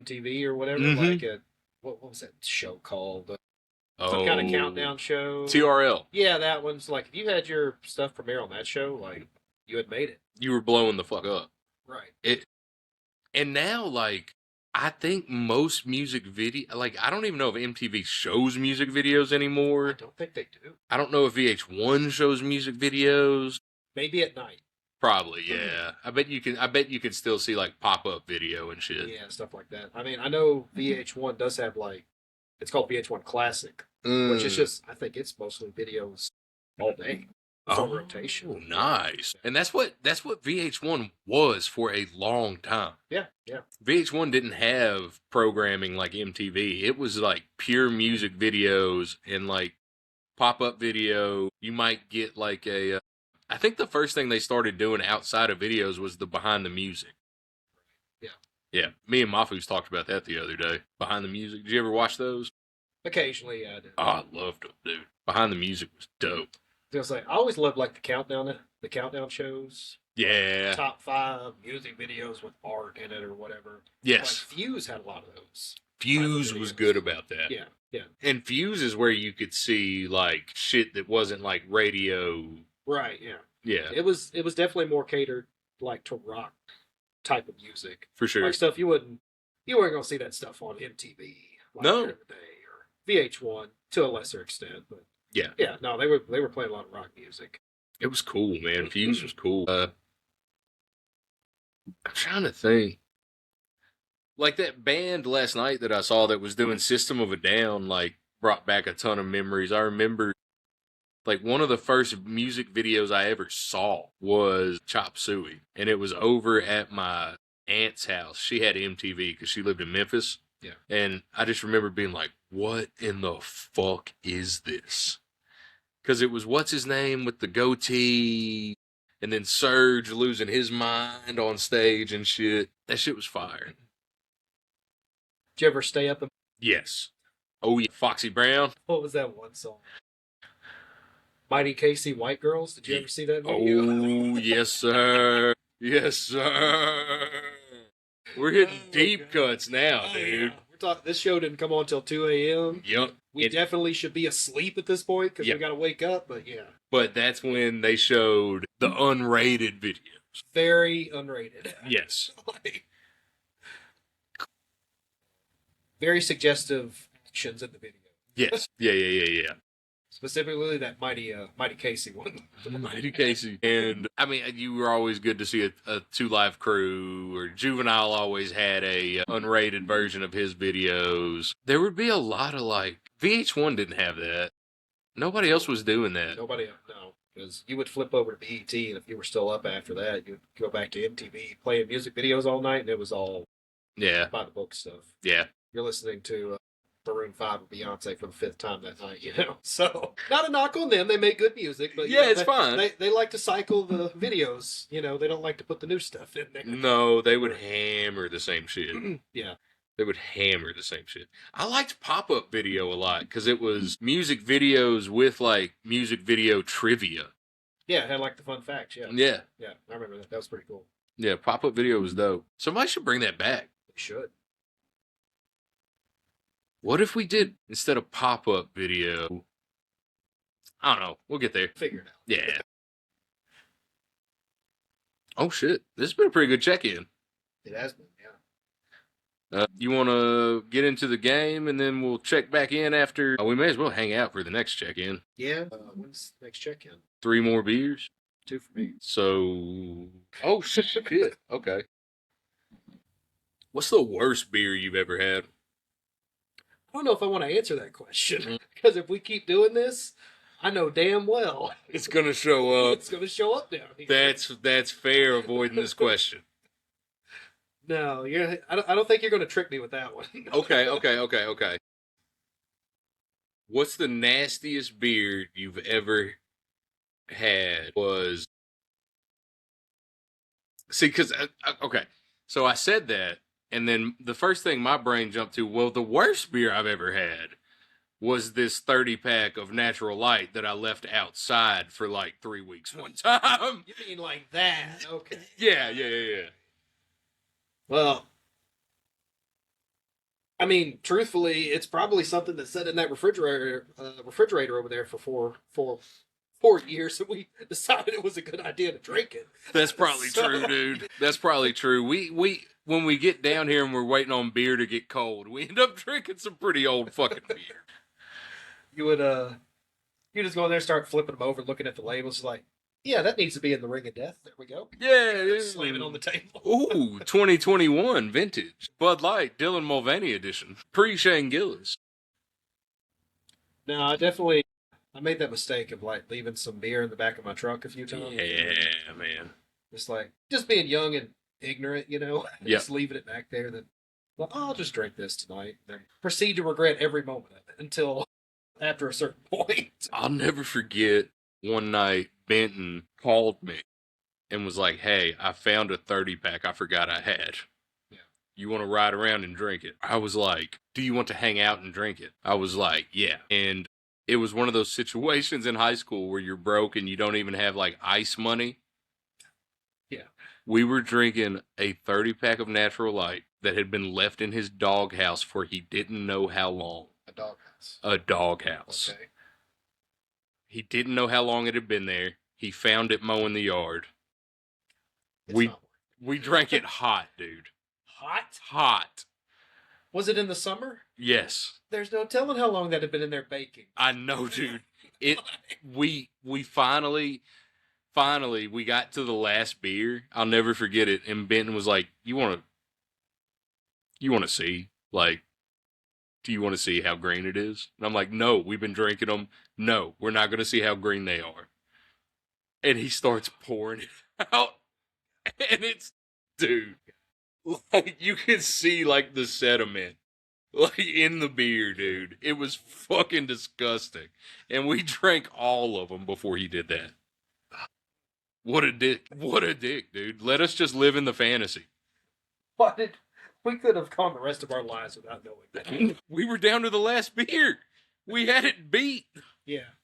TV or whatever. Mhm. Like what was that show called? Some kind of countdown show. TRL. Yeah, that one's like if you had your stuff premiere on that show, like you had made it. You were blowing the fuck up. Right. And now, like, I think most music video, like, I don't even know if MTV shows music videos I anymore. don't think they do. I don't know if VH1 shows music videos. Maybe at night. Probably, yeah. I bet you can still see like pop-up video and shit. Yeah, stuff like that. I mean, I know VH1 does have like it's called VH1 Classic, which is just I think it's mostly videos all day. It's on rotation. Oh, nice. And that's what VH1 was for a long time. Yeah, yeah. VH1 didn't have programming like MTV. It was like pure music videos and like pop-up video. You might get like a I think the first thing they started doing outside of videos was the behind the music. Yeah. Yeah. Me and Mafus talked about that the other day. Behind the music. Did you ever watch those? Occasionally, yeah, I do. Oh, I loved them, dude. Behind the music was dope. I was like, I always loved like the countdown shows. Yeah. Top 5 music videos with art in it or whatever. Yes. Like Fuse had a lot of those. Fuse was good about that. Yeah, yeah. And Fuse is where you could see like shit that wasn't like radio. Right, yeah. Yeah. It was definitely more catered like to rock type of music. For sure. Like stuff you weren't gonna see that stuff on MTV like No. during the day or VH1 to a lesser extent, but Yeah. yeah, no, they were playing a lot of rock music. It was cool, man. Fuse was cool. I'm trying to think. Like that band last night that I saw that was doing System of a Down, like brought back a ton of memories. I remember like one of the first music videos I ever saw was Chop Suey. And it was over at my aunt's house. She had MTV because she lived in Memphis. Yeah. And I just remember being like, what in the fuck is this? Because it was what's his name with the goatee, and then Serge losing his mind on stage and shit. That shit was fire. Did you ever stay up and Yes. Oh yeah, Foxy Brown. what was that one song? Mighty Casey White Girls. Did you ever see that video? Oh yes, sir. Yes, sir. We're hitting deep cuts now, dude. Yeah. We're talking. This show didn't come on till 2 a.m. Yep. We definitely should be asleep at this point because we got to wake up. But yeah, But that's when they showed the unrated videos. very unrated. Yes. Like, very suggestive actions in the video. Yes. Yeah. Specifically that Mighty Casey one. Mighty Casey. And I mean, you were always good to see a Two Live Crew, or Juvenile always had a unrated version of his videos. There would be a lot of like, VH1 didn't have that. Nobody else was doing that. Nobody, no. Because you would flip over to BET, and if you were still up after that, you'd go back to MTV playing music videos all night, and it was all Yeah. by the book stuff. Yeah. You're listening to Maroon 5 or Beyonce for the 5th time that night, So, not a knock on them. They make good music, but Yeah, it's fine. They like to cycle the videos. They don't like to put the new stuff in there. No, they would hammer the same shit. Yeah. They would hammer the same shit. I liked pop-up video a lot because it was music videos with like music video trivia. Yeah, it had like the fun facts, yeah. Yeah. Yeah, I remember that. That was pretty cool. Yeah, pop-up video was dope. Somebody should bring that back. They should. What if we did, instead of pop-up video, I don't know. We'll get there. Figure it out. Yeah. Oh, shit. This has been a pretty good check-in. It has been, yeah. You want to get into the game, and then we'll check back in after. We may as well hang out for the next check-in. Yeah. When's the next check-in? 3 more beers. 2 for me. So, oh shit. Okay. What's the worst beer you've ever had? I don't know if I want to answer that question because if we keep doing this, I know damn well It's gonna show up. it's going to show up down here. That's fair. Avoiding this question. No, I don't think you're going to trick me with that one. Okay. What's the nastiest beer you've ever had? Because okay, so I said that, and then the first thing my brain jumped to, well, the worst beer I've ever had was this 30-pack of Natural Light that I left outside for like 3 weeks one time. You mean like that? Okay. Yeah. Well, I mean, truthfully, it's probably something that sat in that refrigerator over there for 4 years, and we decided it was a good idea to drink it. That's probably true, dude. That's probably true. We when we get down here and we're waiting on beer to get cold, we end up drinking some pretty old fucking beer. You just go in there, start flipping them over, looking at the labels, like, yeah, that needs to be in the Ring of Death. There we go. Yeah, Slam it on the table. Ooh, 2021 vintage Bud Light Dylan Mulvaney edition, pre-Shane Gillis. No, I made that mistake of like leaving some beer in the back of my truck a few times. Yeah, man. Just being young and ignorant, Yep. Just leaving it back there. Then, well, I'll just drink this tonight. Then proceed to regret every moment of it until after a certain point. I'll never forget one night Benton called me and was like, hey, I found a 30-pack I forgot I had. Yeah. You want to ride around and drink it? I was like, do you want to hang out and drink it? I was like, yeah. And it was one of those situations in high school where you're broke and you don't even have like ice money. Yeah. We were drinking a 30-pack of Natural Light that had been left in his doghouse for he didn't know how long. A doghouse. Okay. He didn't know how long it had been there. He found it mowing the yard. We drank it hot, dude. Hot. Was it in the summer? Yes. There's no telling how long that had been in there baking. I know, dude. We finally we got to the last beer. I'll never forget it. And Benton was like, you want to see? Like, do you want to see how green it is? And I'm like, no, we've been drinking them. No, we're not going to see how green they are. And he starts pouring it out. And it's, dude, like, you can see, like, the sediment, like, in the beer, dude. It was fucking disgusting. And we drank all of them before he did that. What a dick, dude. Let us just live in the fantasy. We could have gone the rest of our lives without knowing that. We were down to the last beer. We had it beat. Yeah.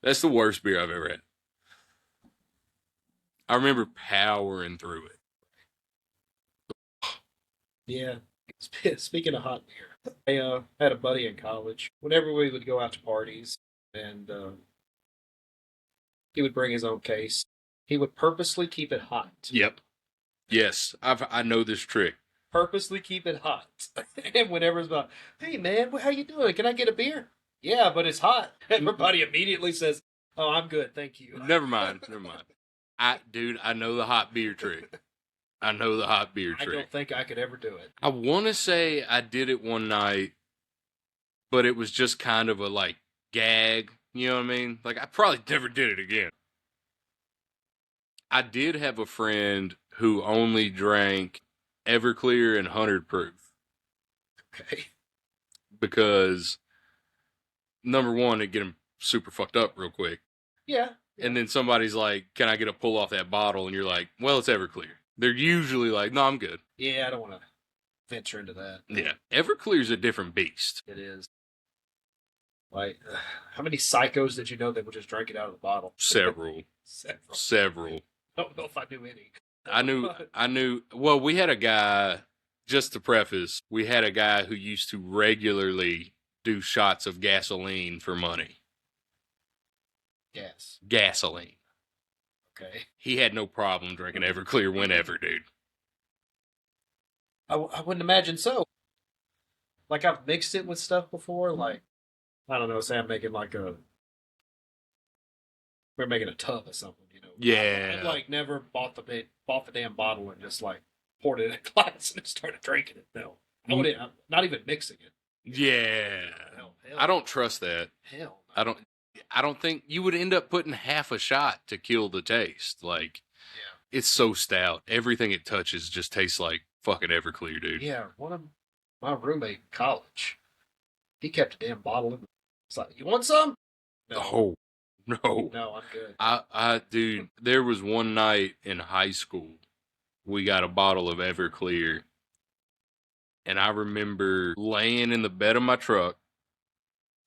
That's the worst beer I've ever had. I remember powering through it. Yeah. Speaking of hot beer, I had a buddy in college. Whenever we would go out to parties, and he would bring his own case, he would purposely keep it hot. Yep. Yes, I know this trick. Purposely keep it hot. And whenever it's about, hey man, how you doing? Can I get a beer? Yeah, but it's hot. Everybody immediately says, oh, I'm good, thank you. Never mind. I know the hot beer trick. I don't think I could ever do it. I want to say I did it one night, but it was just kind of a like gag. You know what I mean? Like I probably never did it again. I did have a friend who only drank Everclear and 100 proof. Okay. Because number one, it'd get him super fucked up real quick. Yeah. And then somebody's like, can I get a pull off that bottle? And you're like, well, it's Everclear. They're usually like, no, I'm good. Yeah, I don't want to venture into that. Yeah. Everclear's a different beast. It is. Like, how many psychos did you know that would just drink it out of the bottle? Several. I don't know if I knew any. I knew. Well, we had a guy, just to preface, we had a guy who used to regularly do shots of gasoline for money. Gasoline. Okay. He had no problem drinking Everclear whenever, dude. I wouldn't imagine so. Like I've mixed it with stuff before. Like I don't know, say I'm making like we're making a tub or something. I Yeah. like never bought the damn bottle and just like poured it in a glass and started drinking it. No, I wouldn't. I'm not even mixing it. Yeah. Hell, I don't trust that. hell. I don't. I don't think you would end up putting half a shot to kill the taste. Like Yeah, it's so stout. Everything it touches just tastes like fucking Everclear, dude. yeah. One of my roommate in college, he kept a damn bottle. It's like, you want some? No, Oh no. no, I'm good. Dude, there was one night in high school we got a bottle of Everclear, and I remember laying in the bed of my truck,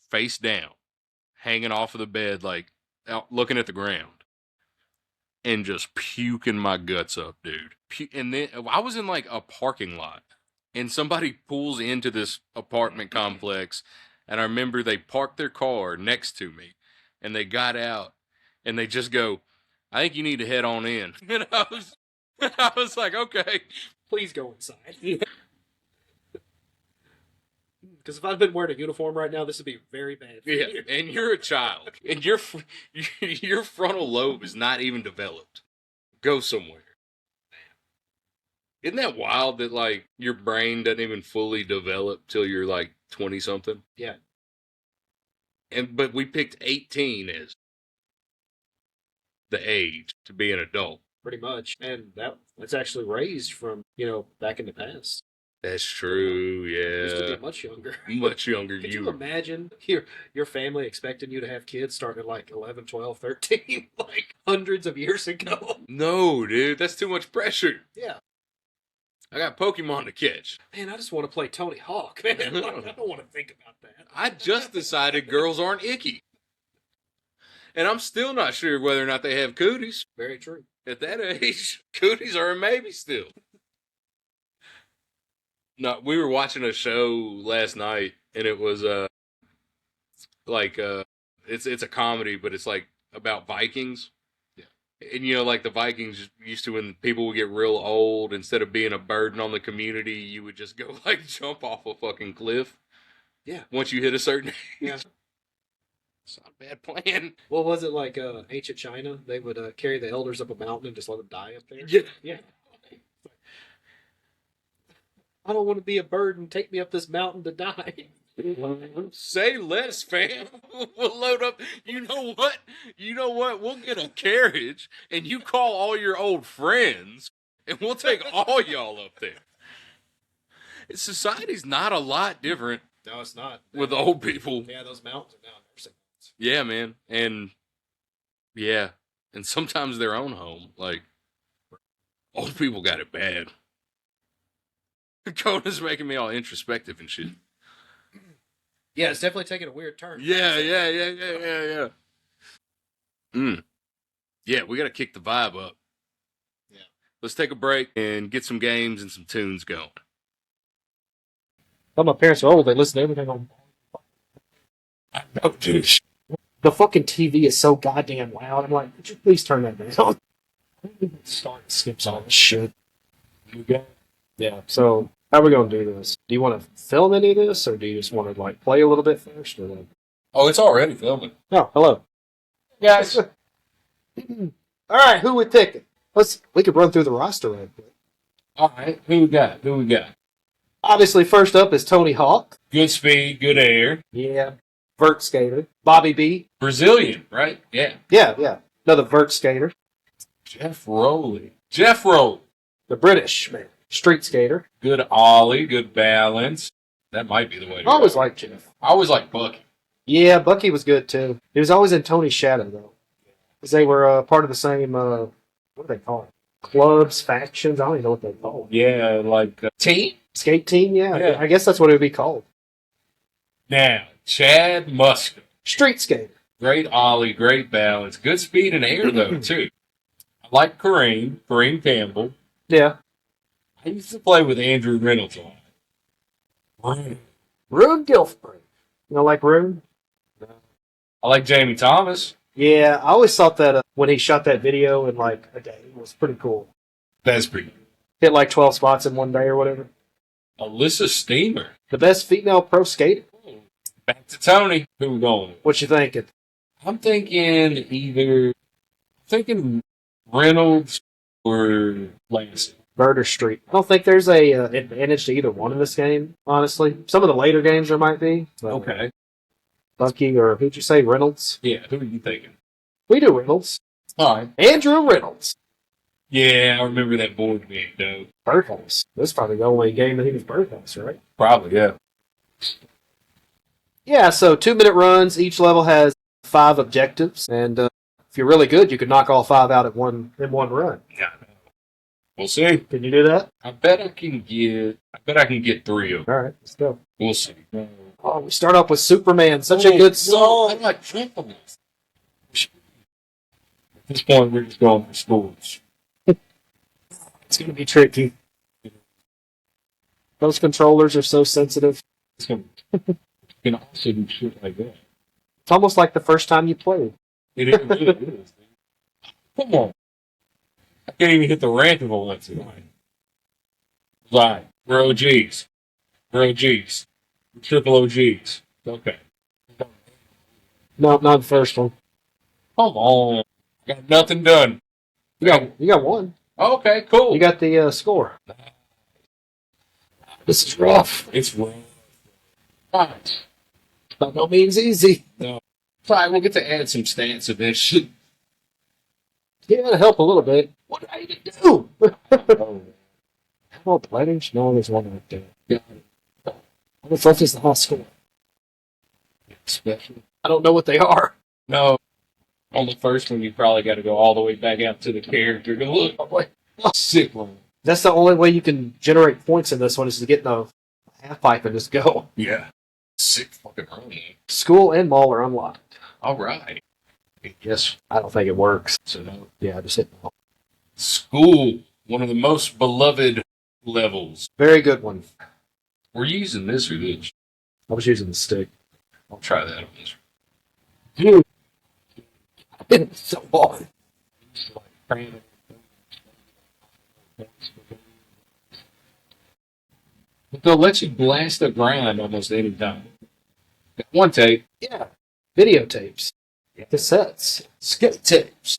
face down, hanging off of the bed, like out looking at the ground, and just puking my guts up, dude. And then I was in like a parking lot, and somebody pulls into this apartment complex, and I remember they parked their car next to me, and they got out, and they just go, "I think you need to head on in." And I was like, okay. Please go inside. Because if I'd been wearing a uniform right now, this would be very bad. Yeah, and you're a child, and your frontal lobe is not even developed. Go somewhere. Isn't that wild that like your brain doesn't even fully develop till you're like 20 something? Yeah. But we picked 18 as the age to be an adult. Pretty much. And that's actually raised from, back in the past. That's true, Used to yeah. be much younger. Much younger. Could you imagine your family expecting you to have kids starting at like 11, 12, 13, like hundreds of years ago? No, dude, that's too much pressure. Yeah. I got Pokemon to catch. Man, I just want to play Tony Hawk, man. Like, I don't want to think about that. I just decided girls aren't icky. And I'm still not sure whether or not they have cooties. Very true. At that age, cooties are a maybe still. No, we were watching a show last night, and it was it's a comedy, but it's like about Vikings. Yeah. And like the Vikings used to, when people would get real old, instead of being a burden on the community, you would just go like jump off a fucking cliff. Yeah. Once you hit a certain age. Yeah. It's not a bad plan. What was it like ancient China? They would carry the elders up a mountain and just let them die up there? Yeah. Yeah. I don't want to be a burden. Take me up this mountain to die. Say less, fam. We'll load up. You know what? You know what? We'll get a carriage, and you call all your old friends, and we'll take all y'all up there. Society's not a lot different No, it's not. with old people. Yeah, those mountains are now nursing homes. Yeah, man. And sometimes their own home. Like, old people got it bad. Kona's making me all introspective and shit. Yeah, it's definitely taking a weird turn. Yeah. Yeah, we got to kick the vibe up. Yeah. Let's take a break and get some games and some tunes going. Well, my parents are old. They listen to everything on. Oh, dude. The fucking TV is so goddamn loud. I'm like, could you please turn that down? Start skips all this shit. You go. Yeah. So how are we gonna do this? Do you want to film any of this, or do you just want to like play a little bit first? Or like... Oh, it's already filming. Oh, hello, Guys. All right, who we picking? We could run through the roster right quick. All right, who we got? Obviously, first up is Tony Hawk. Good speed, good air. Yeah. Vert skater. Bobby B. Brazilian, right? Yeah. Yeah. Another vert skater. Jeff Rowley. The British man. Street skater. Good ollie, good balance. That might be the way to I go. always liked Jeff. I always like Bucky. Yeah, Bucky was good too. He was always in Tony's shadow though, because they were part of the same. What do they call it? Clubs, factions. I don't even know what they call it. Yeah, like team. Skate team. Yeah, Yeah. I guess that's what it would be called. Now, Chad Muska. Street skater. Great ollie, great balance. Good speed and air, though, too. I like Kareem Campbell. Yeah. I used to play with Andrew Reynolds a lot. Rune Gilford. You know, like Rune? I like Jamie Thomas. Yeah, I always thought that when he shot that video in like a day, it was pretty cool. That's pretty. Hit like 12 spots in one day or whatever. Alyssa Steamer. The best female pro skater. Back to Tony. Who we going? What you thinking? I'm thinking Reynolds or Lance. Murder Street. I don't think there's a advantage to either one in this game, honestly. Some of the later games there might be. Okay. Bucky or who'd you say, Reynolds? Yeah, who are you thinking? We do Reynolds. All right. Andrew Reynolds. Yeah, I remember that board game, dope. Birdhouse. This is probably the only game that he was Birdhouse, right? Probably, yeah. Yeah, so 2-minute runs. Each level has 5 objectives, and if you're really good, you can knock all 5 out in one run. Yeah. We'll see. Can you do that? I bet I can get 3 of them. All right, let's go. We'll see. Oh, we start off with Superman. Such a good song. I like trampolines. At this point, we're just going for schools. It's going to be tricky. Those controllers are so sensitive. It's going to can also do shit like that. It's almost like the first time you played. It is. It is. Come on. I can't even hit the rank of a once in a while. Right. We're OGs. We're OGs. We're triple OGs. Okay. No, not the first one. Come on. Got nothing done. You got one. Okay, cool. You got the score. This is rough. It's rough. Right. By no means easy. No. Fine, we'll get to add some stats of this shit. Yeah, it'll help a little bit. What do I even do? Oh. How about players? No, there's one right there. Yeah. What is the high score? Special. I don't know what they are. No. On the first one, you probably got to go all the way back out to the character to look. Oh, wait. Sick one. That's the only way you can generate points in this one is to get in a half pipe and just go. Yeah. Sick fucking running. School and mall are unlocked. All right. Yes. I don't think it works. So no. Yeah, just hit mall. School. One of the most beloved levels. Very good one. We're using this or this. I was using the stick. I'll try that on this. Dude. It's so hard. But they'll let you blast a grind almost any time. Got one tape. Yeah. Videotapes. Cassettes. Skip tapes.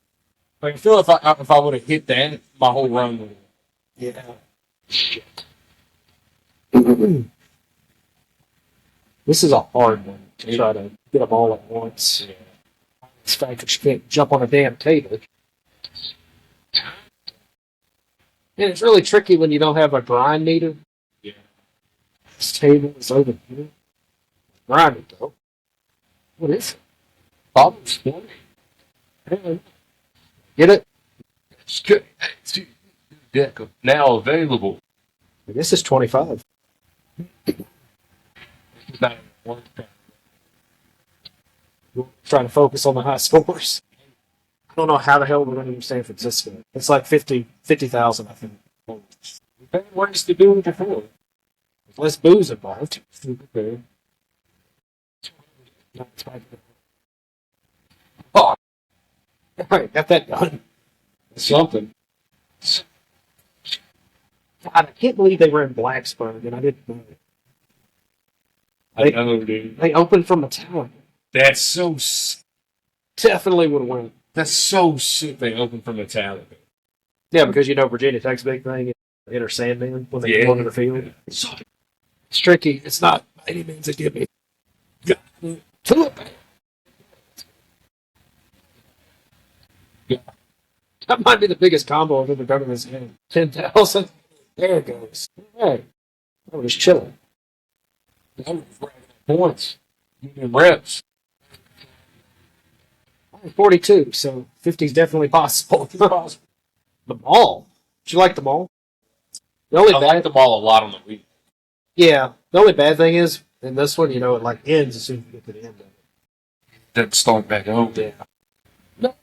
I feel if I would have hit that, my whole run would have. Yeah. Shit. This is a hard one to try to get them all at once. Yeah. It's the fact that you can't jump on a damn table. And it's really tricky when you don't have a grind meter. Yeah. This table is over here. Grind it though. What is it? Bob's funny. Get it? Deck now available. This is 25. Not one thing. Trying to focus on the high scores. I don't know how the hell we're going to San Francisco. It's like 50,000, I think. We've had ways to do it before. Less booze involved. Okay. Oh! Alright, got that done. Something. God, I can't believe they were in Blacksburg and I didn't know it. I know, dude. They opened from a tower. That's so. Definitely would have won. That's so sick. They opened from Metallica. Yeah, because you know Virginia Tech's big thing, Enter Sandman, when they go onto the field. It's tricky. It's not by any means a gimme. That might be the biggest combo I've ever done in this game. 10,000. There it goes. Hey, I was chilling. Points. Reps. 42, so 50 is definitely possible. The mall. Did you like the mall? The only I like the ball a lot on the week. Yeah. The only bad thing is, in this one, you know, it like ends as soon as you get to the end of it. Doesn't start back over. Yeah. No.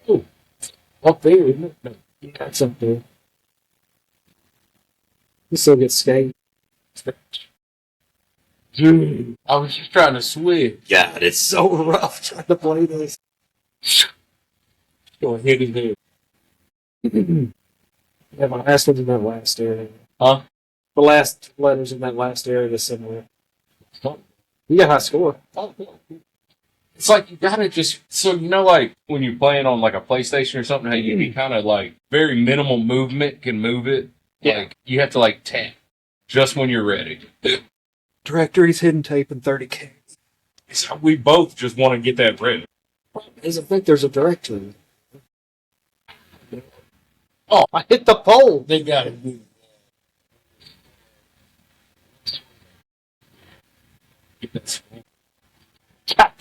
Up there, isn't it? No. Yeah, it's up there. You still get skate. Dude, I was just trying to switch. God, it's so rough trying to play this. Going hit his head. Yeah, my last one's in that last area. Huh? The last letters in that last area is similar. You got high score. It's like you gotta just so like when you're playing on like a PlayStation or something, how you be kind of like very minimal movement can move it. Yeah. Like you have to like tap just when you're ready. Directories, hidden tape, and 30K. So we both just want to get that ready. I think there's a directory. Oh, I hit the pole. They got it. God.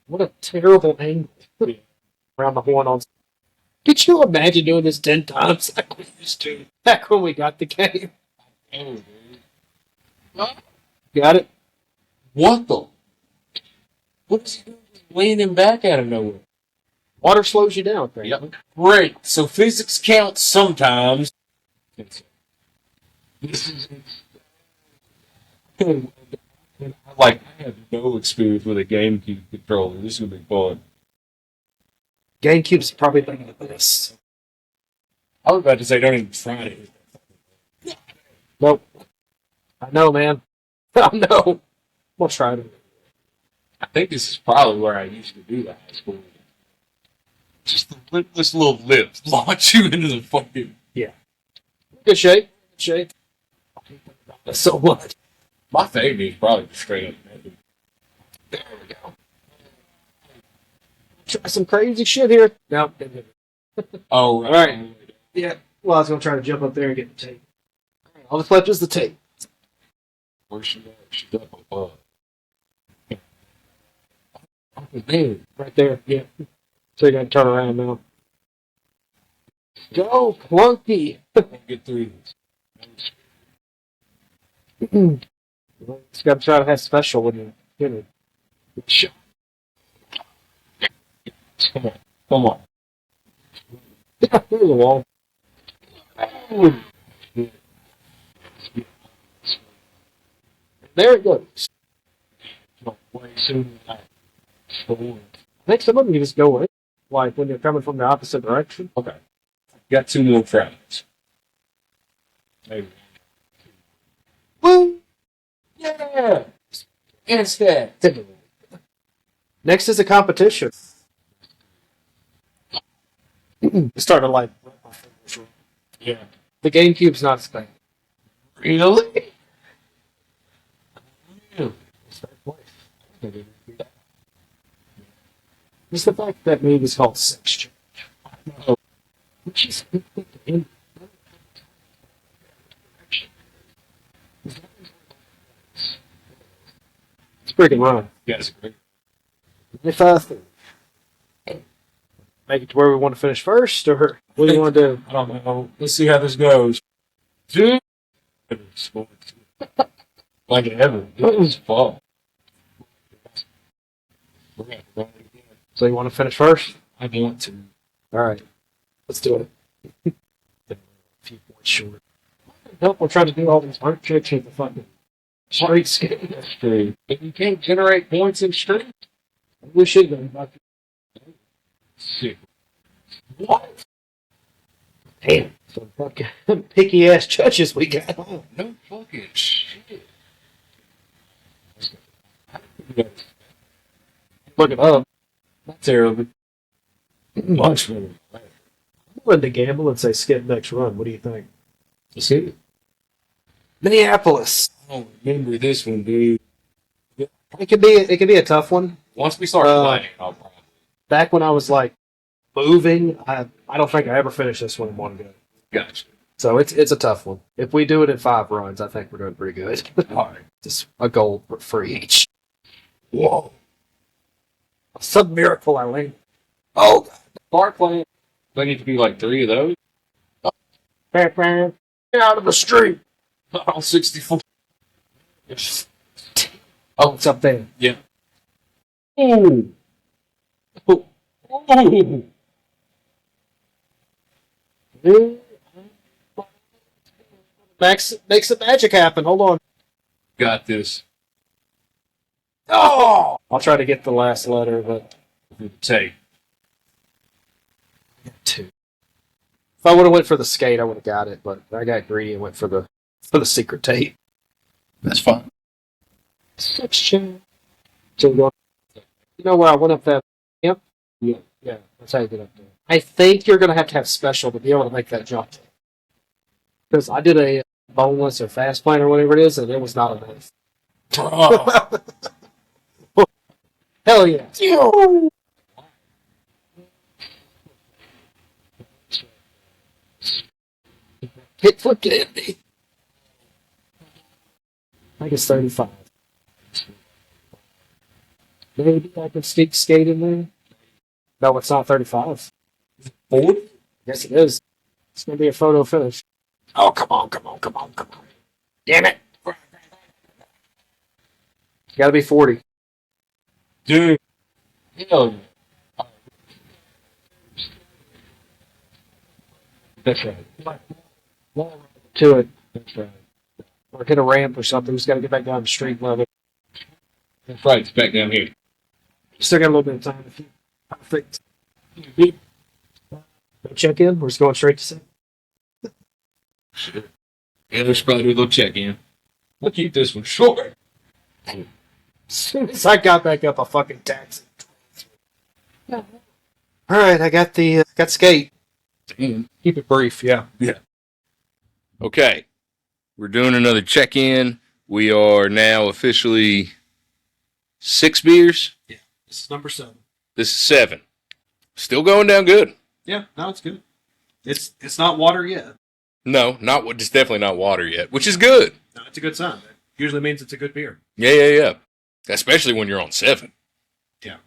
What a terrible angle around the horn on. Could you imagine doing this 10 times like we used to back when we got the game? Got it? What the? What's he doing? Leaning back out of nowhere. Water slows you down. Right? Yep. Great. So physics counts sometimes. This is like I have no experience with a GameCube controller. This is gonna be fun. GameCube's probably better than this. I was about to say don't even try it. Nope. I know, man. I know. We'll try it. I think this is probably where I used to do the high school. Just the lipless little lips launch you into the fucking. Yeah. Good shape. Good shape. So what? My favorite is probably the straight up method. There we go. Try some crazy shit here. No. Oh, All right. Yeah. Well, I was going to try to jump up there and get the tape. All that's left is the tape. Where's she at? She's up above. Oh, man. Right there. Yeah. So you got to turn around now. Go, Clunky. Get through this. Just got to try to have special when you get it. Come on. Come on. Through the wall. There it goes. Way sooner than that. I think some of them you just go in, like when you're coming from the opposite direction. Okay. Got two more tries. Maybe. Woo! Yeah! Instant! Next is a competition. Starting to like. Yeah. The GameCube's not Spain. Really? Just the fact that movie is called Sex Change. Oh. Which is it's pretty run. You guys agree? If I make it to where we want to finish first, or what do you want to do? I don't know. Let's see how this goes. Dude! Like it ever. It was fun. We're gonna run it again. So you want to finish first? I want to. All right, let's do it. A few points short. Help! We're trying to do all these art tricks with the fucking straight skate. That's true. But you can't generate points in street. We should have done. Sick. What? Damn, some fucking picky ass judges we got. Oh, no fucking shit. Look it up. Not terrible. Much better. I'm willing to gamble and say skip next run. What do you think? You see it? Minneapolis. I don't remember this one, dude. It could be a tough one. Once we start playing, I'll probably. Back when I was like moving, I don't think I ever finished this one in one go. Gotcha. So it's a tough one. If we do it in 5 runs, I think we're doing pretty good. Alright. Just a goal for each. Whoa. Some miracle I landed. Oh, start playing. They need to be like 3 of those. Get out of the street. All 64. Oh, it's up there. Yeah. Ooh. Ooh. Ooh. Max, make some magic happen. Hold on. Got this. Oh! I'll try to get the last letter, but Take. 2. If I would have went for the skate, I would have got it, but I got greedy and went for the secret tape. That's fine. Section. So you know where I went up that camp? Yeah, that's how you get up there. I think you're gonna have to have special to be able to make that jump. Because I did a boneless or fast plane or whatever it is, and it was not enough. Oh. Hell yeah! Hit flip candy. I think it's 35. Maybe I can sneak skate in there. No, it's not 35. 40? Yes, it is. It's gonna be a photo finish. Oh, come on. Damn it! It's gotta be 40. Dude. Hell yeah. That's right. To it. That's right. Or hit a ramp or something. Just gotta get back down to street level. That's right. It's back down here. Still got a little bit of time. Perfect. Check in. We're just going straight to set. Sure. Yeah, let's probably do a little check-in. We'll keep this one short. As soon as I got back up, a fucking taxi. All right, I got the got skate. Damn. Keep it brief, yeah. Yeah. Okay. We're doing another check-in. We are now officially 6 beers. Yeah. This is number 7. This is 7. Still going down good. Yeah, no, it's good. It's not water yet. No, not it's definitely not water yet, which is good. No, it's a good sign. That usually means it's a good beer. Yeah. Especially when you're on 7. Yeah.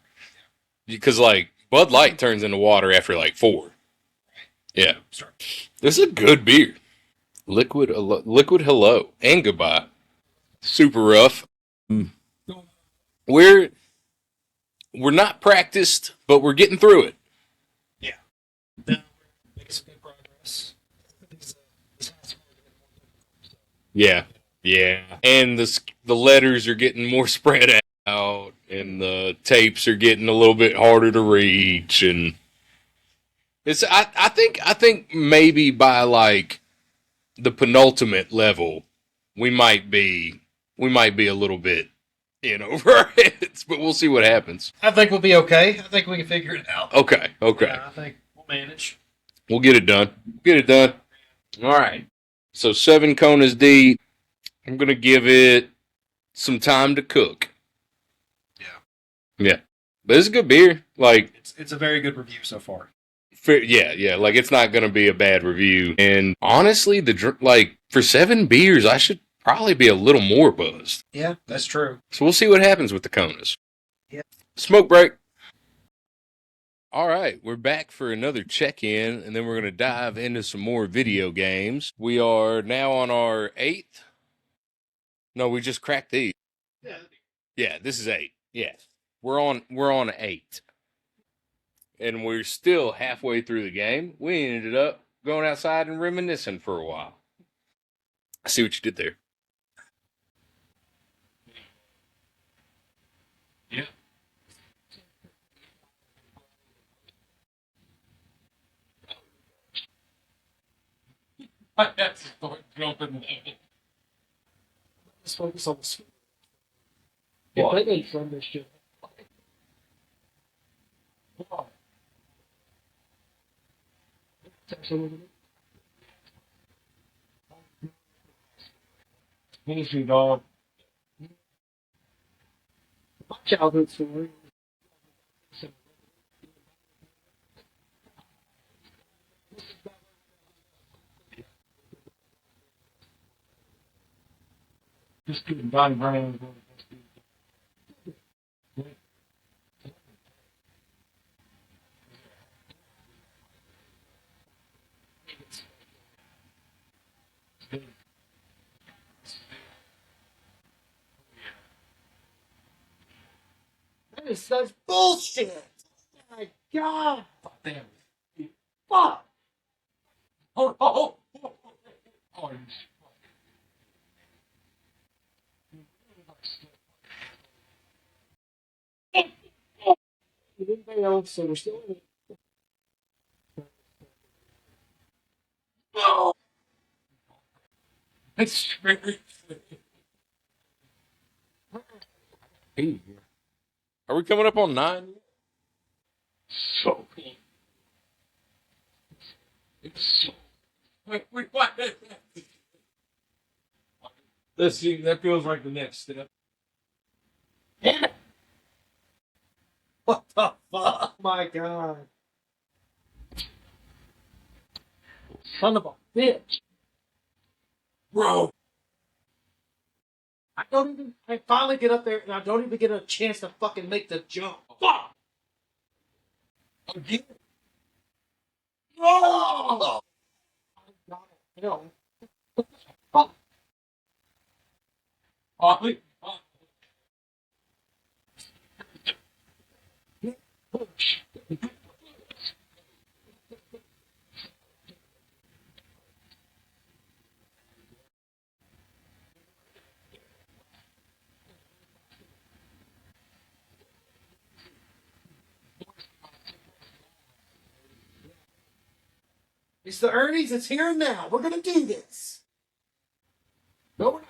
Because like Bud Light turns into water after like 4. Yeah. This is a good beer. Liquid hello and goodbye. Super rough. We're not practiced, but we're getting through it. Yeah. Making some good progress. Yeah. And the letters are getting more spread out, and the tapes are getting a little bit harder to reach, and it's I think maybe by like the penultimate level, we might be a little bit in over our heads, but we'll see what happens. I think we'll be okay. I think we can figure it out. Okay. Yeah, I think we'll manage. We'll get it done. All right. So 7 Konas deep. I'm going to give it some time to cook. Yeah. But it's a good beer. Like, it's a very good review so far. Yeah. Like, it's not going to be a bad review. And honestly, for 7 beers, I should probably be a little more buzzed. Yeah, that's true. So we'll see what happens with the Konas. Yeah. Smoke break. All right, we're back for another check-in, and then we're going to dive into some more video games. We are now on our 8th. No, we just cracked these. Yeah, this is 8. Yeah, we're on 8, and we're still halfway through the game. We ended up going outside and reminiscing for a while. I see what you did there. Yeah. I had to start jumping. Let's focus on the score. Yeah, they ain't from this shit. Easy, dog. My childhood story. Just getting Donnie Brown. That is such bullshit. Oh my God. Fuck them. Fuck. Oh. We didn't pay off, so we're still in it. It's very. Are we coming up on 9? So it's Wait, what? Let's see. That feels like the next step. what the fuck? My God. Son of a bitch. Bro. I finally get up there and I don't even get a chance to fucking make the jump. Fuck! Again. Oh! No. Ollie. It's the Ernie's. It's here and now. We're gonna do this. No, we're not.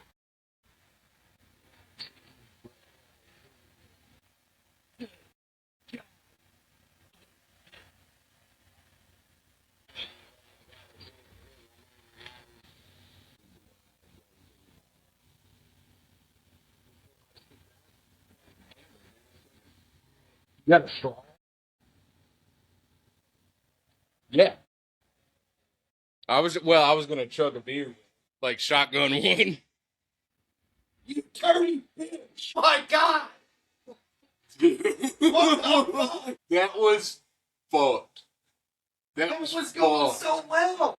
You got a straw. Yeah. I was gonna chug a beer, like shotgun one. You dirty bitch! My God! What the fuck? That was fucked. That was going so well.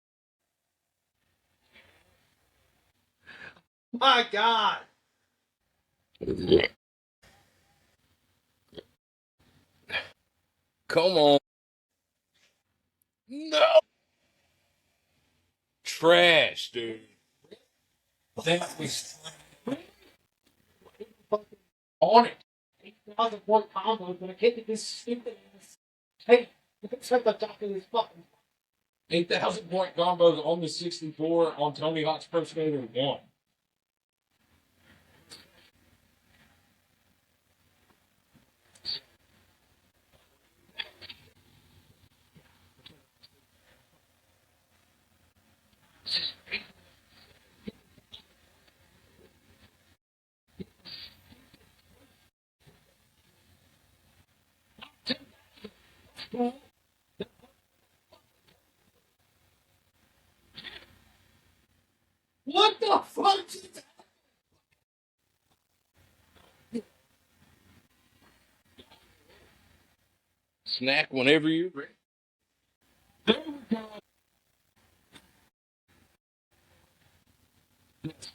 My God! Come on. No. Trash, dude. That was on it. 8,000 combo, but I can't get this stupid ass. Hey, it's like the top of this fucking. 8,000 point combos on the 64 on Tony Hawk's Pro Skater 1. What the fuck? Snack whenever you're ready. It's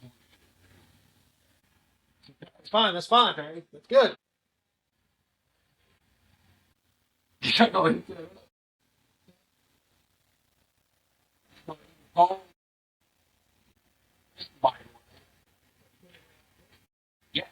fine. That's fine, Harry. That's good. Oh, yeah.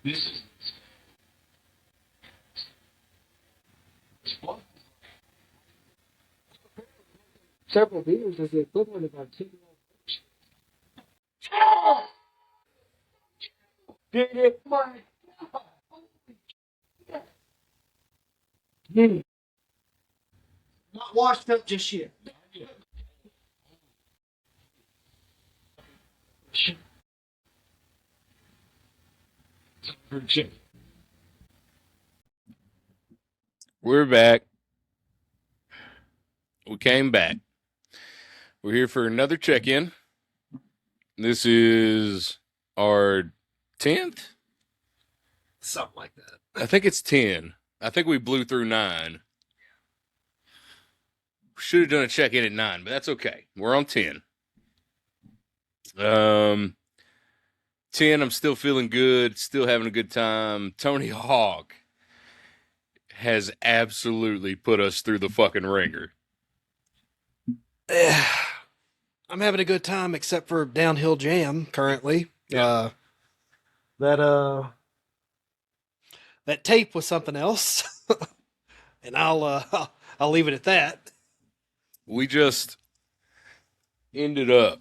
This is what? Several beers is the equivalent of about 2 Did it? My God. Not washed up just yet. We're back. We came back. We're here for another check-in. This is our 10th? Something like that. I think it's 10. I think we blew through 9. Should have done a check-in at 9, but that's okay. We're on 10. 10, I'm still feeling good, still having a good time. Tony Hawk has absolutely put us through the fucking ringer. I'm having a good time, except for Downhill Jam currently. Yeah. That tape was something else, and I'll leave it at that. We just ended up.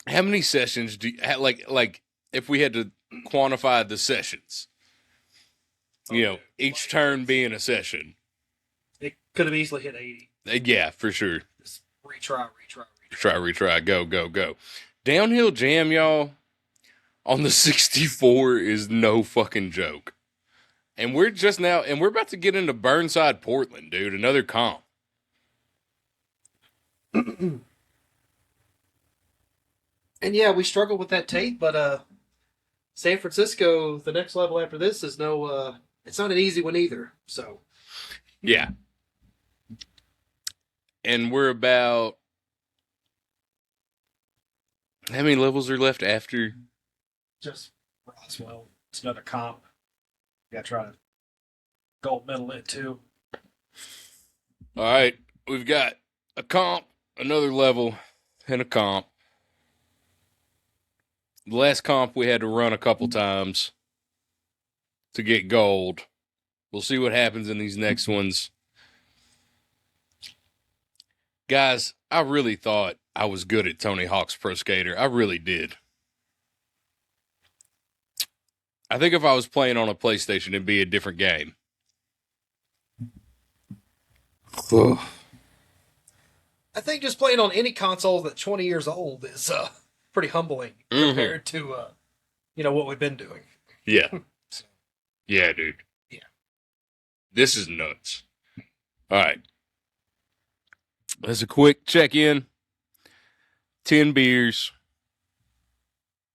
How many sessions do you like if we had to quantify the sessions? You know, each turn being a session. It could have easily hit 80. Yeah, for sure. Just retry. Retry. Go. Downhill Jam, y'all, on the 64 is no fucking joke. And we're about to get into Burnside, Portland, dude. Another comp. And yeah, we struggled with that tape, but San Francisco, the next level after this is no. It's not an easy one either. So Yeah. And we're about. How many levels are left after? just Roswell. It's another comp. You gotta try to gold medal it too. All right. We've got a comp, another level, and a comp. The last comp we had to run a couple times to get gold. We'll see what happens in these next ones. Guys, I really thought I was good at Tony Hawk's Pro Skater. I really did. I think if I was playing on a PlayStation, it'd be a different game. I think just playing on any console that's 20 years old is pretty humbling compared to what we've been doing. Yeah. Yeah, dude. Yeah. This is nuts. All right. As a quick check-in, 10 beers,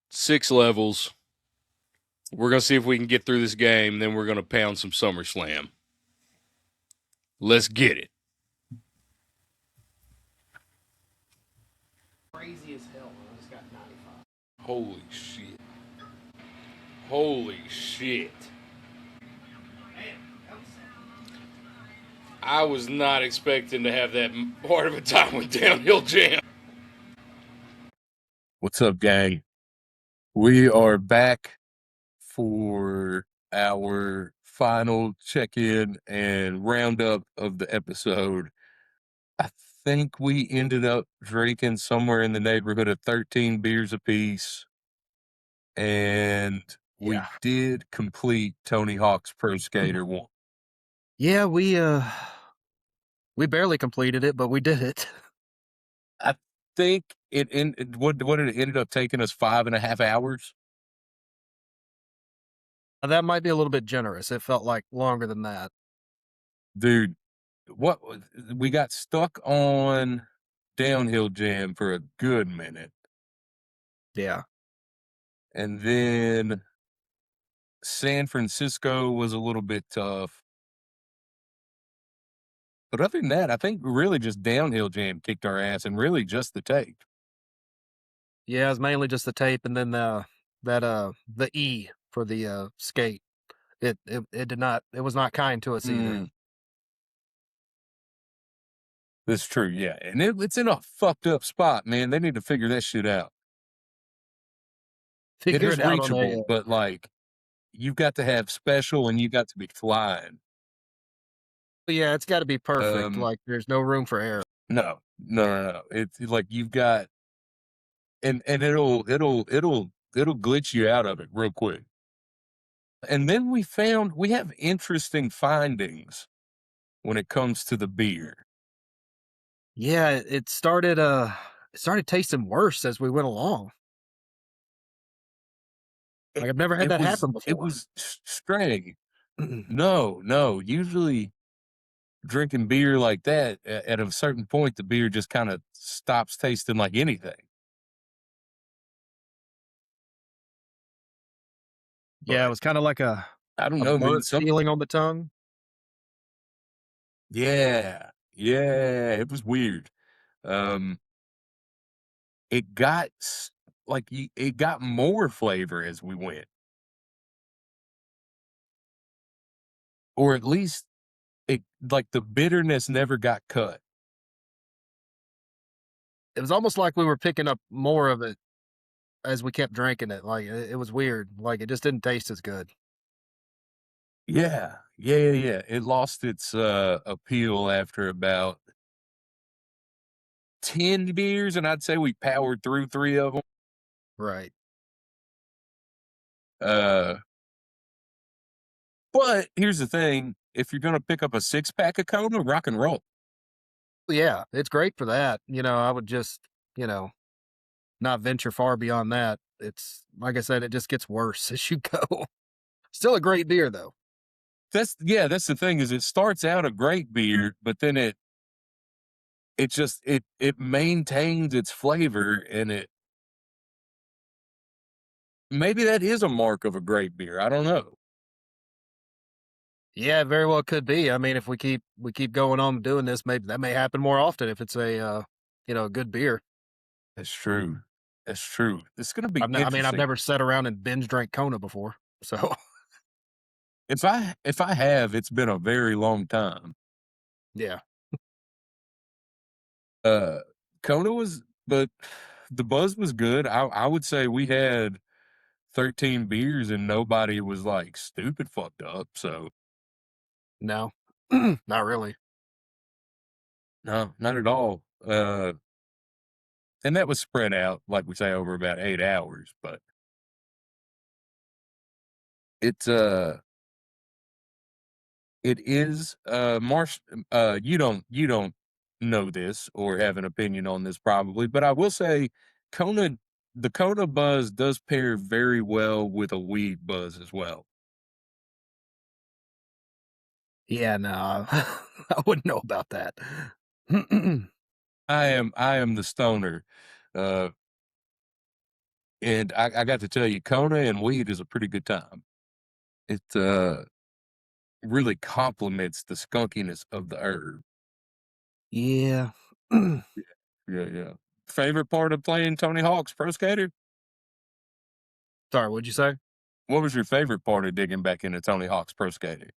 6 levels. We're going to see if we can get through this game, then we're going to pound some SummerSlam. Let's get it. Crazy as hell. I just got 95. Holy shit. Holy shit. I was not expecting to have that hard of a time with Downhill Jam. What's up, gang? We are back for our final check-in and roundup of the episode. I think we ended up drinking somewhere in the neighborhood of 13 beers apiece. And we did complete Tony Hawk's Pro Skater 1. Yeah, we barely completed it, but we did it. I think it ended up taking us 5.5 hours. That might be a little bit generous. It felt like longer than that. Dude, what we got stuck on Downhill Jam for a good minute. Yeah. And then San Francisco was a little bit tough. But other than that, I think really just Downhill Jam kicked our ass and really just the tape. Yeah, it was mainly just the tape and then the E for the skate. It was not kind to us either. That's true, yeah. And it's in a fucked up spot, man. They need to figure that shit out. It is reachable, but like you've got to have special and you got to be flying. Yeah, it's got to be perfect. Like there's no room for error. No. It's like you've got, and it'll glitch you out of it real quick. And then we have interesting findings when it comes to the beer. Yeah, it started tasting worse as we went along. Like I've never had that happen before. It was strange. No. Usually drinking beer like that, at a certain point, the beer just kind of stops tasting like anything. Yeah, it was kind of like a burnt feeling on the tongue. Yeah, it was weird. It got it got more flavor as we went. or at least it like the bitterness never got cut. It was almost like we were picking up more of it as we kept drinking it. Like it was weird. Like it just didn't taste as good. Yeah, yeah. It lost its appeal after about 10 beers, and I'd say we powered through 3 of them. Right. But here's the thing: if you're gonna pick up a 6-pack of Kona, rock and roll. Yeah, it's great for that. I would just, not venture far beyond that. It's like I said, it just gets worse as you go. Still a great beer though. That's the thing is it starts out a great beer, but then it just it maintains its flavor, and it maybe that is a mark of a great beer. I don't know. Yeah, it very well could be. I mean, if we keep going on doing this, maybe that may happen more often if it's a good beer. That's true. That's true. It's gonna be I've interesting. never sat around and binge drank Kona before. So, If I have, it's been a very long time. yeah. Uh, Kona was, but the buzz was good. I would say we had 13 beers and nobody was like stupid fucked up. So No. Not really. no, not at all. And that was spread out, like we say, over about 8 hours. But it's it is Marsh. You don't know this or have an opinion on this probably, but I will say, Kona, the Kona buzz does pair very well with a weed buzz as well. Yeah, no. I wouldn't know about that. I am the stoner, uh, and I got to tell you, Kona and weed is a pretty good time. It really complements the skunkiness of the herb. Yeah. Yeah. Favorite part of playing Tony Hawk's Pro Skater? Sorry, what'd you say? What was your favorite part of digging back into Tony Hawk's Pro Skater?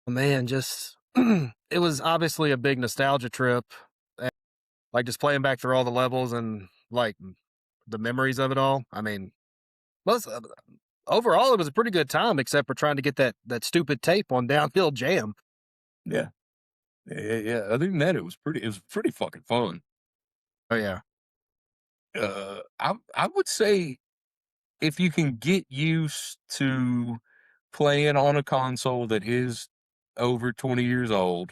Man, just it was obviously a big nostalgia trip. eh, Like just playing back through all the levels and like the memories of it all. I mean, most overall it was a pretty good time, except for trying to get that stupid tape on Downhill Jam. Yeah. Yeah. Other than that, it was pretty fucking fun. Oh yeah, I would say if you can get used to playing on a console that is over 20 years old,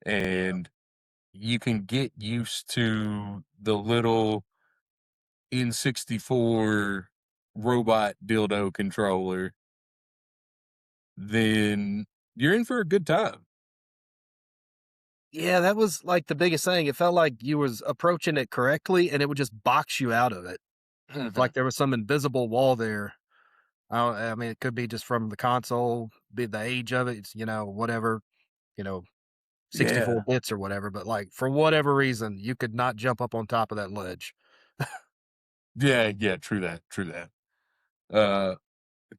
and you can get used to the little N64 robot dildo controller, then you're in for a good time. yeah, that was like the biggest thing. It felt like you was approaching it correctly, and it would just box you out of it. Like there was some invisible wall there. I mean, it could be just from the console, be the age of it, whatever, you know, 64 Yeah. bits or whatever. But like for whatever reason, you could not jump up on top of that ledge. Yeah, true that, true that. Uh,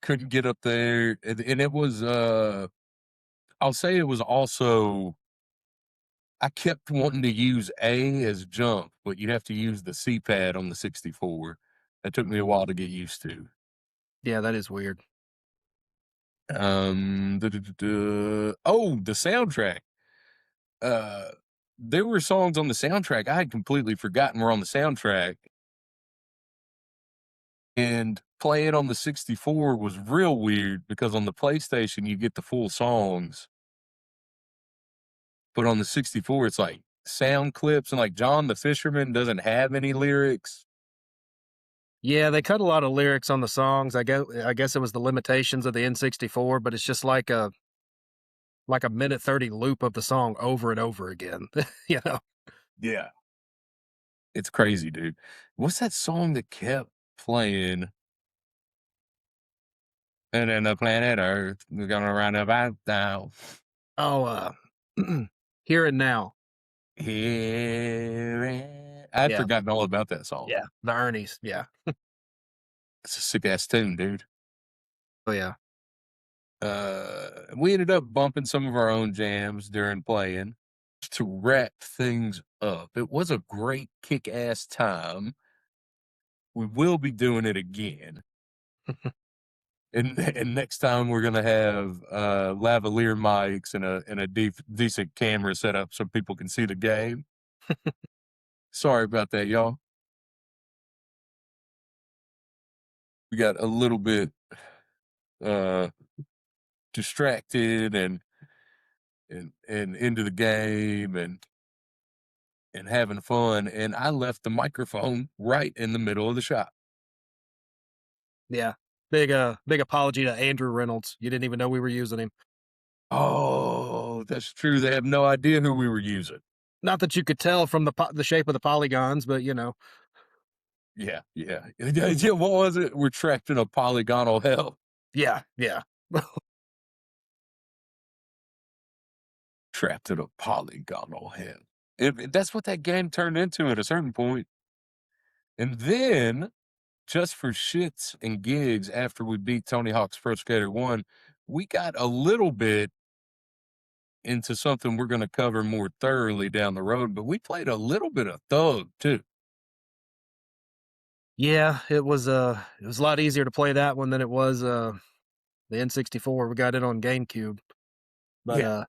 couldn't get up there, and it was, I'll say it was also I kept wanting to use A as jump, but you have to use the C pad on the 64. That took me a while to get used to. Yeah, that is weird. Oh, the soundtrack. Uh, there were songs on the soundtrack I had completely forgotten were on the soundtrack, and playing on the 64 was real weird because on the PlayStation you get the full songs, but on the 64 it's like sound clips, and like John the Fisherman doesn't have any lyrics. Yeah, they cut a lot of lyrics on the songs. I guess it was the limitations of the N64, but it's just like a minute 30 loop of the song over and over again. you know. Yeah. It's crazy, dude. What's that song that kept playing? And then the planet Earth, we're gonna run about now. Oh, Here and Now. I'd Yeah. forgotten all about that song. Yeah. The Ernies. Yeah. It's a sick ass tune, dude. Oh yeah. We ended up bumping some of our own jams during playing to wrap things up. It was a great kick-ass time. We will be doing it again. And next time we're gonna have lavalier mics and a decent camera set up so people can see the game. Sorry about that, y'all. We got a little bit distracted and into the game and having fun, and I left the microphone right in the middle of the shop. Yeah. Big apology to Andrew Reynolds. You didn't even know we were using him. Oh, that's true. They have no idea who we were using. Not that you could tell from the shape of the polygons, but you know. Yeah. What was it? We're trapped in a polygonal hell. Yeah. Trapped in a polygonal hell. That's what that game turned into at a certain point. And then, just for shits and gigs, after we beat Tony Hawk's Pro Skater 1, we got a little bit into something we're going to cover more thoroughly down the road, but we played a little bit of Thug, too. Yeah, it was a lot easier to play that one than it was the N64. We got it on GameCube. But Yeah.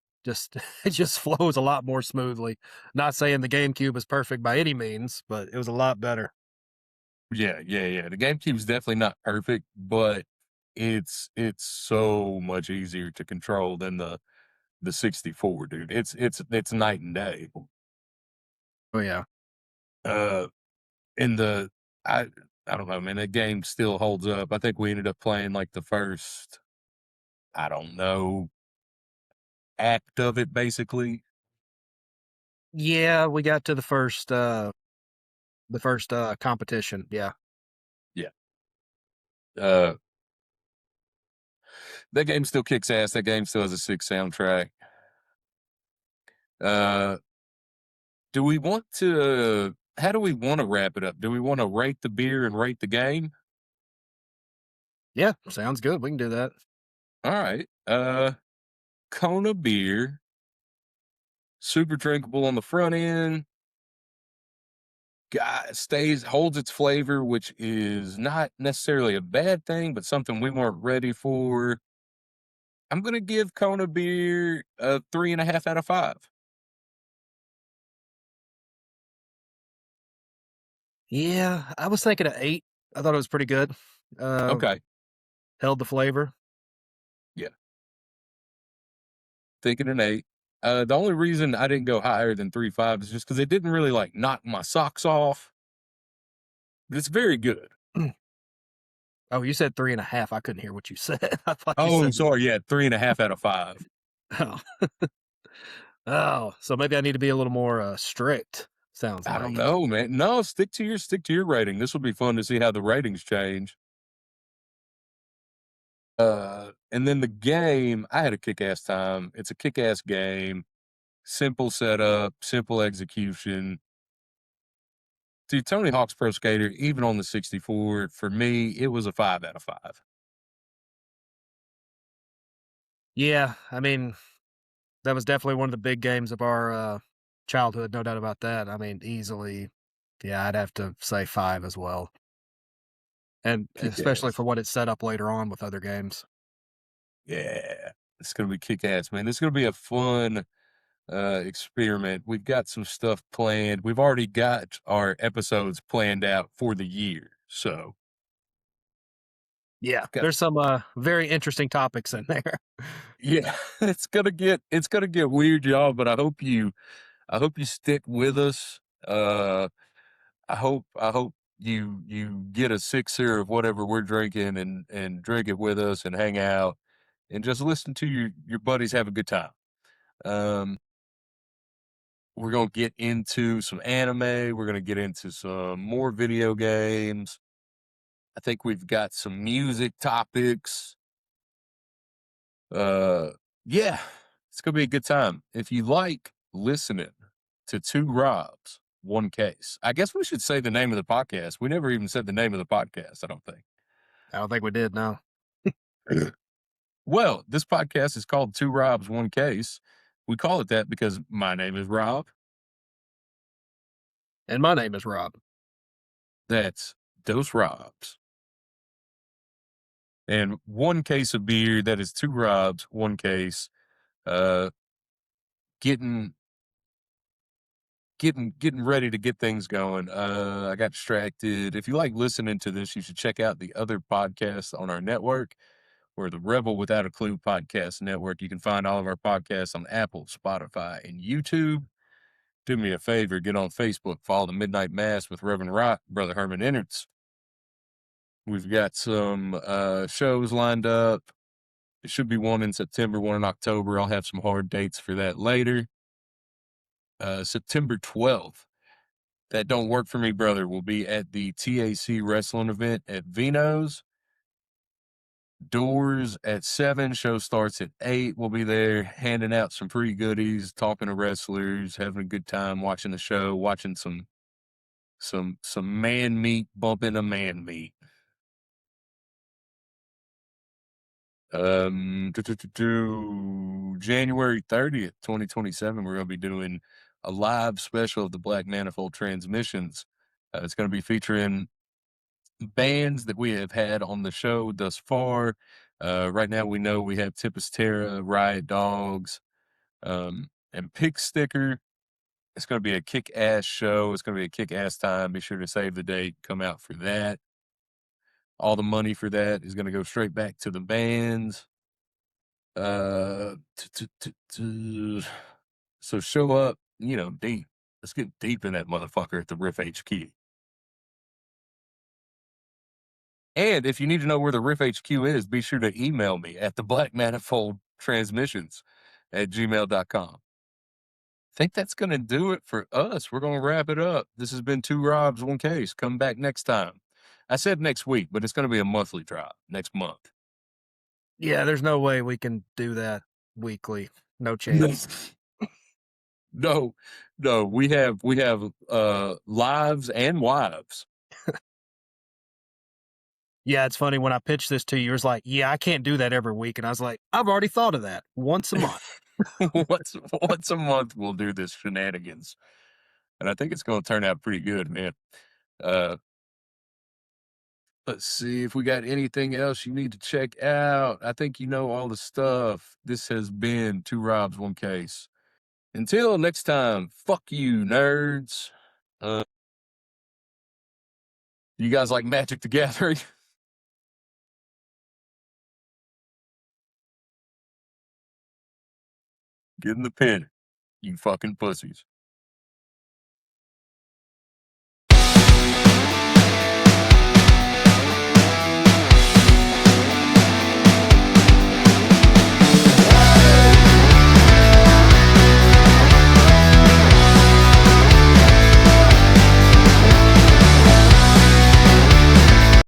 it just flows a lot more smoothly. Not saying the GameCube is perfect by any means, but it was a lot better. Yeah. The GameCube's definitely not perfect, but it's so much easier to control than the 64, dude. It's night and day. Oh yeah. And I don't know, man, that game still holds up. I think we ended up playing like the first, I don't know, act of it basically. Yeah, we got to the first competition. Yeah. Yeah. That game still kicks ass. That game still has a sick soundtrack. Do we want to, how do we want to wrap it up? Do we want to rate the beer and rate the game? Yeah, sounds good. We can do that. All right. Kona beer, super drinkable on the front end. Holds its flavor, which is not necessarily a bad thing, but something we weren't ready for. I'm gonna give Kona beer a 3.5 out of 5. Yeah, I was thinking of 8. I thought it was pretty good. Okay. Held the flavor. Yeah. Thinking an 8. The only reason I didn't go higher than 3.5 is just because it didn't really like knock my socks off. But it's very good. Oh, you said 3.5. I couldn't hear what you said. I thought you Oh, said sorry. Yeah, 3.5 out of 5. Oh. Oh, so maybe I need to be a little more strict. Sounds I like. don't know, man. No, stick to your rating. This will be fun to see how the ratings change. And then the game, I had a kick-ass time. It's a kick-ass game. Simple setup, simple execution. Dude, Tony Hawk's Pro Skater, even on the 64, for me, it was a 5 out of 5. Yeah, I mean, that was definitely one of the big games of our childhood, no doubt about that. I mean, easily, yeah, I'd have to say 5 as well. And especially Kick-ass. for what it set up later on with other games. Yeah. It's going to be kick-ass, man. This is going to be a fun experiment. We've got some stuff planned. We've already got our episodes planned out for the year. So Yeah, got, there's some very interesting topics in there. yeah, it's gonna get weird, y'all. But I hope you stick with us. I hope you get a sixer of whatever we're drinking and drink it with us and hang out and just listen to your buddies have a good time. We're gonna get into some anime. We're gonna get into some more video games. I think we've got some music topics. Yeah, it's gonna be a good time. If you like listening to two Robs, one case, I guess we should say the name of the podcast. We never even said the name of the podcast, I don't think. I don't think we did, no. Well, this podcast is called Two Robs, One Case. We call it that because my name is Rob. And my name is Rob. That's Dos Robs. And one case of beer, that is two Robs, one case. Getting ready to get things going. I got distracted. If you like listening to this, you should check out the other podcasts on our network. We're the Rebel Without a Clue podcast network. You can find all of our podcasts on Apple, Spotify, and YouTube. Do me a favor, get on Facebook, follow the Midnight Mass with Reverend Rock, Brother Herman Ennerts. We've got some shows lined up. It should be one in September, one in October. I'll have some hard dates for that later. September 12th. That don't work for me, brother. Will be at the TAC wrestling event at Vino's. Doors at 7, show starts at 8. We'll be there handing out some free goodies, talking to wrestlers, having a good time, watching the show, watching some man meat bump into man meat. January 30th, 2027, we're going to be doing a live special of the Black Manifold Transmissions. It's going to be featuring bands that we have had on the show thus far. Right now, we know we have Tipus Terra, Riot Dogs, and Pig Sticker. It's going to be a kick-ass show. It's going to be a kick-ass time. Be sure to save the date. Come out for that. All the money for that is going to go straight back to the bands. So show up, deep. Let's get deep in that motherfucker at the Riff HQ. And if you need to know where the Riff HQ is, be sure to email me at theblackmanifoldtransmissions@gmail.com. I think that's going to do it for us. We're going to wrap it up. This has been Two Robs, One Case. Come back next time. I said next week, but it's going to be a monthly drop next month. Yeah, there's no way we can do that weekly. No chance. No, we have lives and wives. Yeah, it's funny when I pitched this to you, you was like, yeah, I can't do that every week. And I was like, I've already thought of that once a month. once a month we'll do this shenanigans. And I think it's going to turn out pretty good, man. Let's see if we got anything else you need to check out. I think you know all the stuff. This has been Two Robs, One Case. Until next time, fuck you, nerds. You guys like Magic the Gathering? Get in the pen, you fucking pussies.